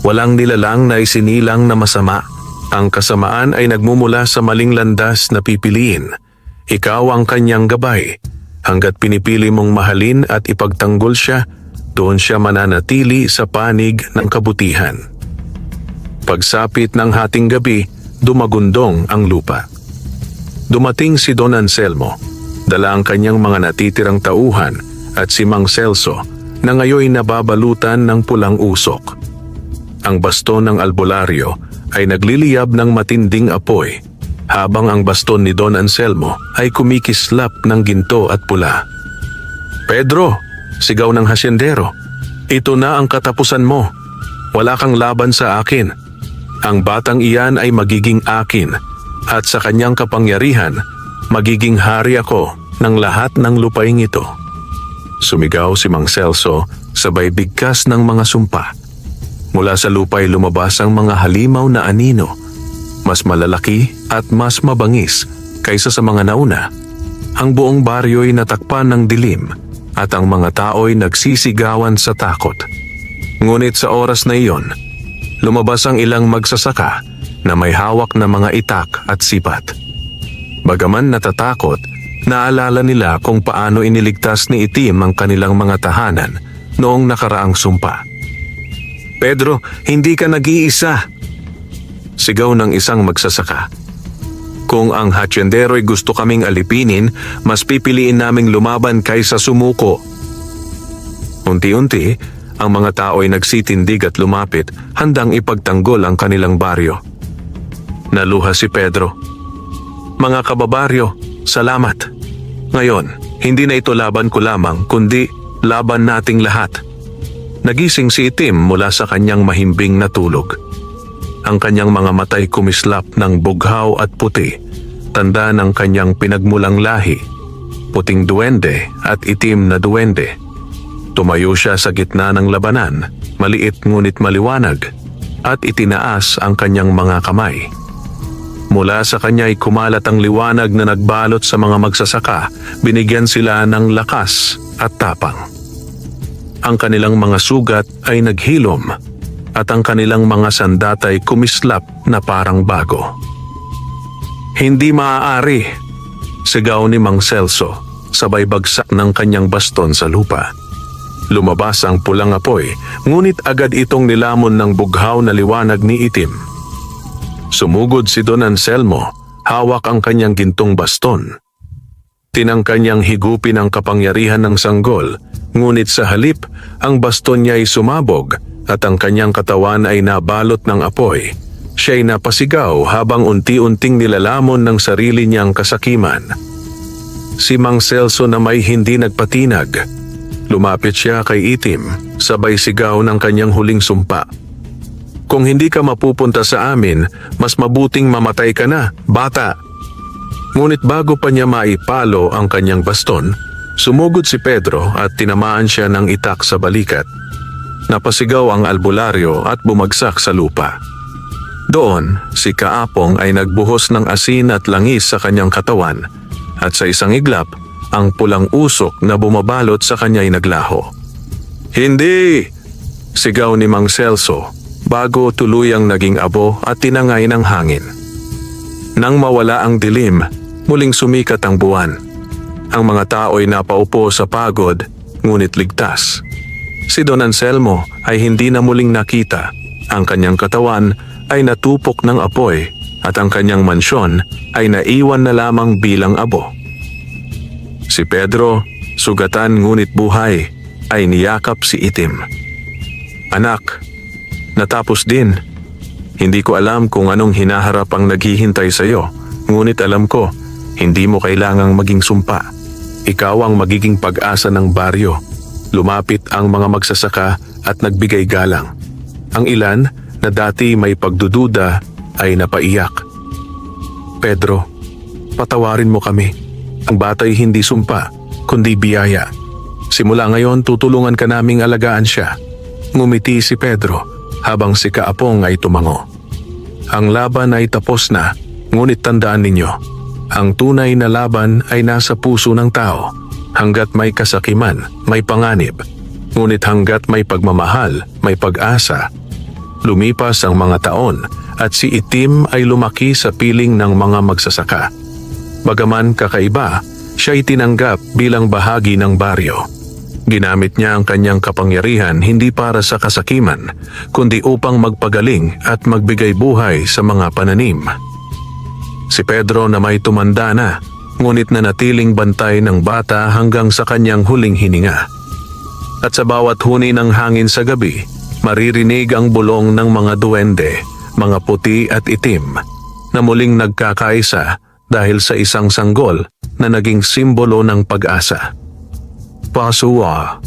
Walang nilalang na isinilang na masama. Ang kasamaan ay nagmumula sa maling landas na pipiliin. Ikaw ang kanyang gabay. Hanggat pinipili mong mahalin at ipagtanggol siya, doon siya mananatili sa panig ng kabutihan. Pagsapit ng hating gabi, dumagundong ang lupa. dumating si Don Anselmo, dala ang kanyang mga natitirang tauhan at si Mang Celso na ngayoy nababalutan ng pulang usok. Ang baston ng albularyo ay nagliliyab ng matinding apoy, habang ang baston ni Don Anselmo ay kumikislap ng ginto at pula. "Pedro," sigaw ng hasyendero, "ito na ang katapusan mo. Wala kang laban sa akin. Ang batang iyan ay magiging akin, at sa kanyang kapangyarihan, magiging hari ako ng lahat ng lupaing ito." Sumigaw si Mang Celso sabay bigkas ng mga sumpa. Mula sa lupa ay lumabas ang mga halimaw na anino, mas malalaki at mas mabangis kaysa sa mga nauna. Ang buong baryo'y natakpan ng dilim at ang mga tao'y nagsisigawan sa takot. Ngunit sa oras na iyon, lumabas ang ilang magsasaka na may hawak na mga itak at sipat. Bagaman natatakot, naalala nila kung paano iniligtas ni Itim ang kanilang mga tahanan noong nakaraang sumpa. "Pedro, hindi ka nag-iisa!" sigaw ng isang magsasaka. "Kung ang hatyendero'y gusto kaming alipinin, mas pipiliin naming lumaban kaysa sumuko." Unti-unti, ang mga tao'y nagsitindig at lumapit, handang ipagtanggol ang kanilang baryo. Naluha si Pedro. "Mga kababaryo, salamat. Ngayon, hindi na ito laban ko lamang, kundi laban nating lahat." Nagising si Itim mula sa kanyang mahimbing na tulog. Ang kanyang mga matay kumislap ng bughaw at puti, tanda ng kanyang pinagmulang lahi, puting duwende at itim na duwende. Tumayo siya sa gitna ng labanan, maliit ngunit maliwanag, at itinaas ang kanyang mga kamay. Mula sa kanya ay kumalat ang liwanag na nagbalot sa mga magsasaka, binigyan sila ng lakas at tapang. Ang kanilang mga sugat ay naghilom at ang kanilang mga sandatay kumislap na parang bago. "Hindi maaari!" sigaw ni Mang Celso, sabay bagsak ng kanyang baston sa lupa. Lumabas ang pulang apoy, ngunit agad itong nilamon ng bughaw na liwanag ni Itim. Sumugod si Don Anselmo, hawak ang kanyang gintong baston. Tinangka niyang higupin ang kapangyarihan ng sanggol, ngunit sa halip, ang baston niya ay sumabog at ang kanyang katawan ay nabalot ng apoy. Siya'y napasigaw habang unti-unting nilalamon ng sarili niyang kasakiman. Si Mang Celso na may hindi nagpatinag. Lumapit siya kay Itim, sabay sigaw ng kanyang huling sumpa. "Kung hindi ka mapupunta sa amin, mas mabuting mamatay ka na, bata." Ngunit bago pa niya maipalo ang kanyang baston, sumugod si Pedro at tinamaan siya ng itak sa balikat. Napasigaw ang albularyo at bumagsak sa lupa. Doon, si Kaapong ay nagbuhos ng asin at langis sa kanyang katawan, at sa isang iglap, ang pulang usok na bumabalot sa kanya ay naglaho. "Hindi!" sigaw ni Mang Celso, bago tuluyang naging abo at tinangay ng hangin. Nang mawala ang dilim, muling sumikat ang buwan. Ang mga tao'y napaupo sa pagod, ngunit ligtas. Si Don Anselmo ay hindi na muling nakita. Ang kanyang katawan ay natupok ng apoy at ang kanyang mansyon ay naiwan na lamang bilang abo. Si Pedro, sugatan ngunit buhay, ay niyakap si Itim. "Anak, natapos din. Hindi ko alam kung anong hinaharap ang naghihintay sa iyo, ngunit alam ko, hindi mo kailangang maging sumpa. Ikaw ang magiging pag-asa ng baryo." Lumapit ang mga magsasaka at nagbigay galang. Ang ilan na dati may pagdududa ay napaiyak. "Pedro, patawarin mo kami. Ang batay hindi sumpa, kundi biyaya. Simula ngayon tutulungan ka naming alagaan siya." Ngumiti si Pedro habang si Kaapong ay tumango. "Ang laban ay tapos na, ngunit tandaan ninyo, ang tunay na laban ay nasa puso ng tao. Hanggat may kasakiman, may panganib. Ngunit hanggat may pagmamahal, may pag-asa." Lumipas ang mga taon at si Itim ay lumaki sa piling ng mga magsasaka. Bagaman kakaiba, siya'y tinanggap bilang bahagi ng baryo. Ginamit niya ang kanyang kapangyarihan hindi para sa kasakiman, kundi upang magpagaling at magbigay buhay sa mga pananim. Si Pedro na may tumanda na, ngunit nanatiling bantay ng bata hanggang sa kanyang huling hininga. At sa bawat huni ng hangin sa gabi, maririnig ang bulong ng mga duwende, mga puti at itim, na muling nagkakaisa dahil sa isang sanggol na naging simbolo ng pag-asa. Pasua.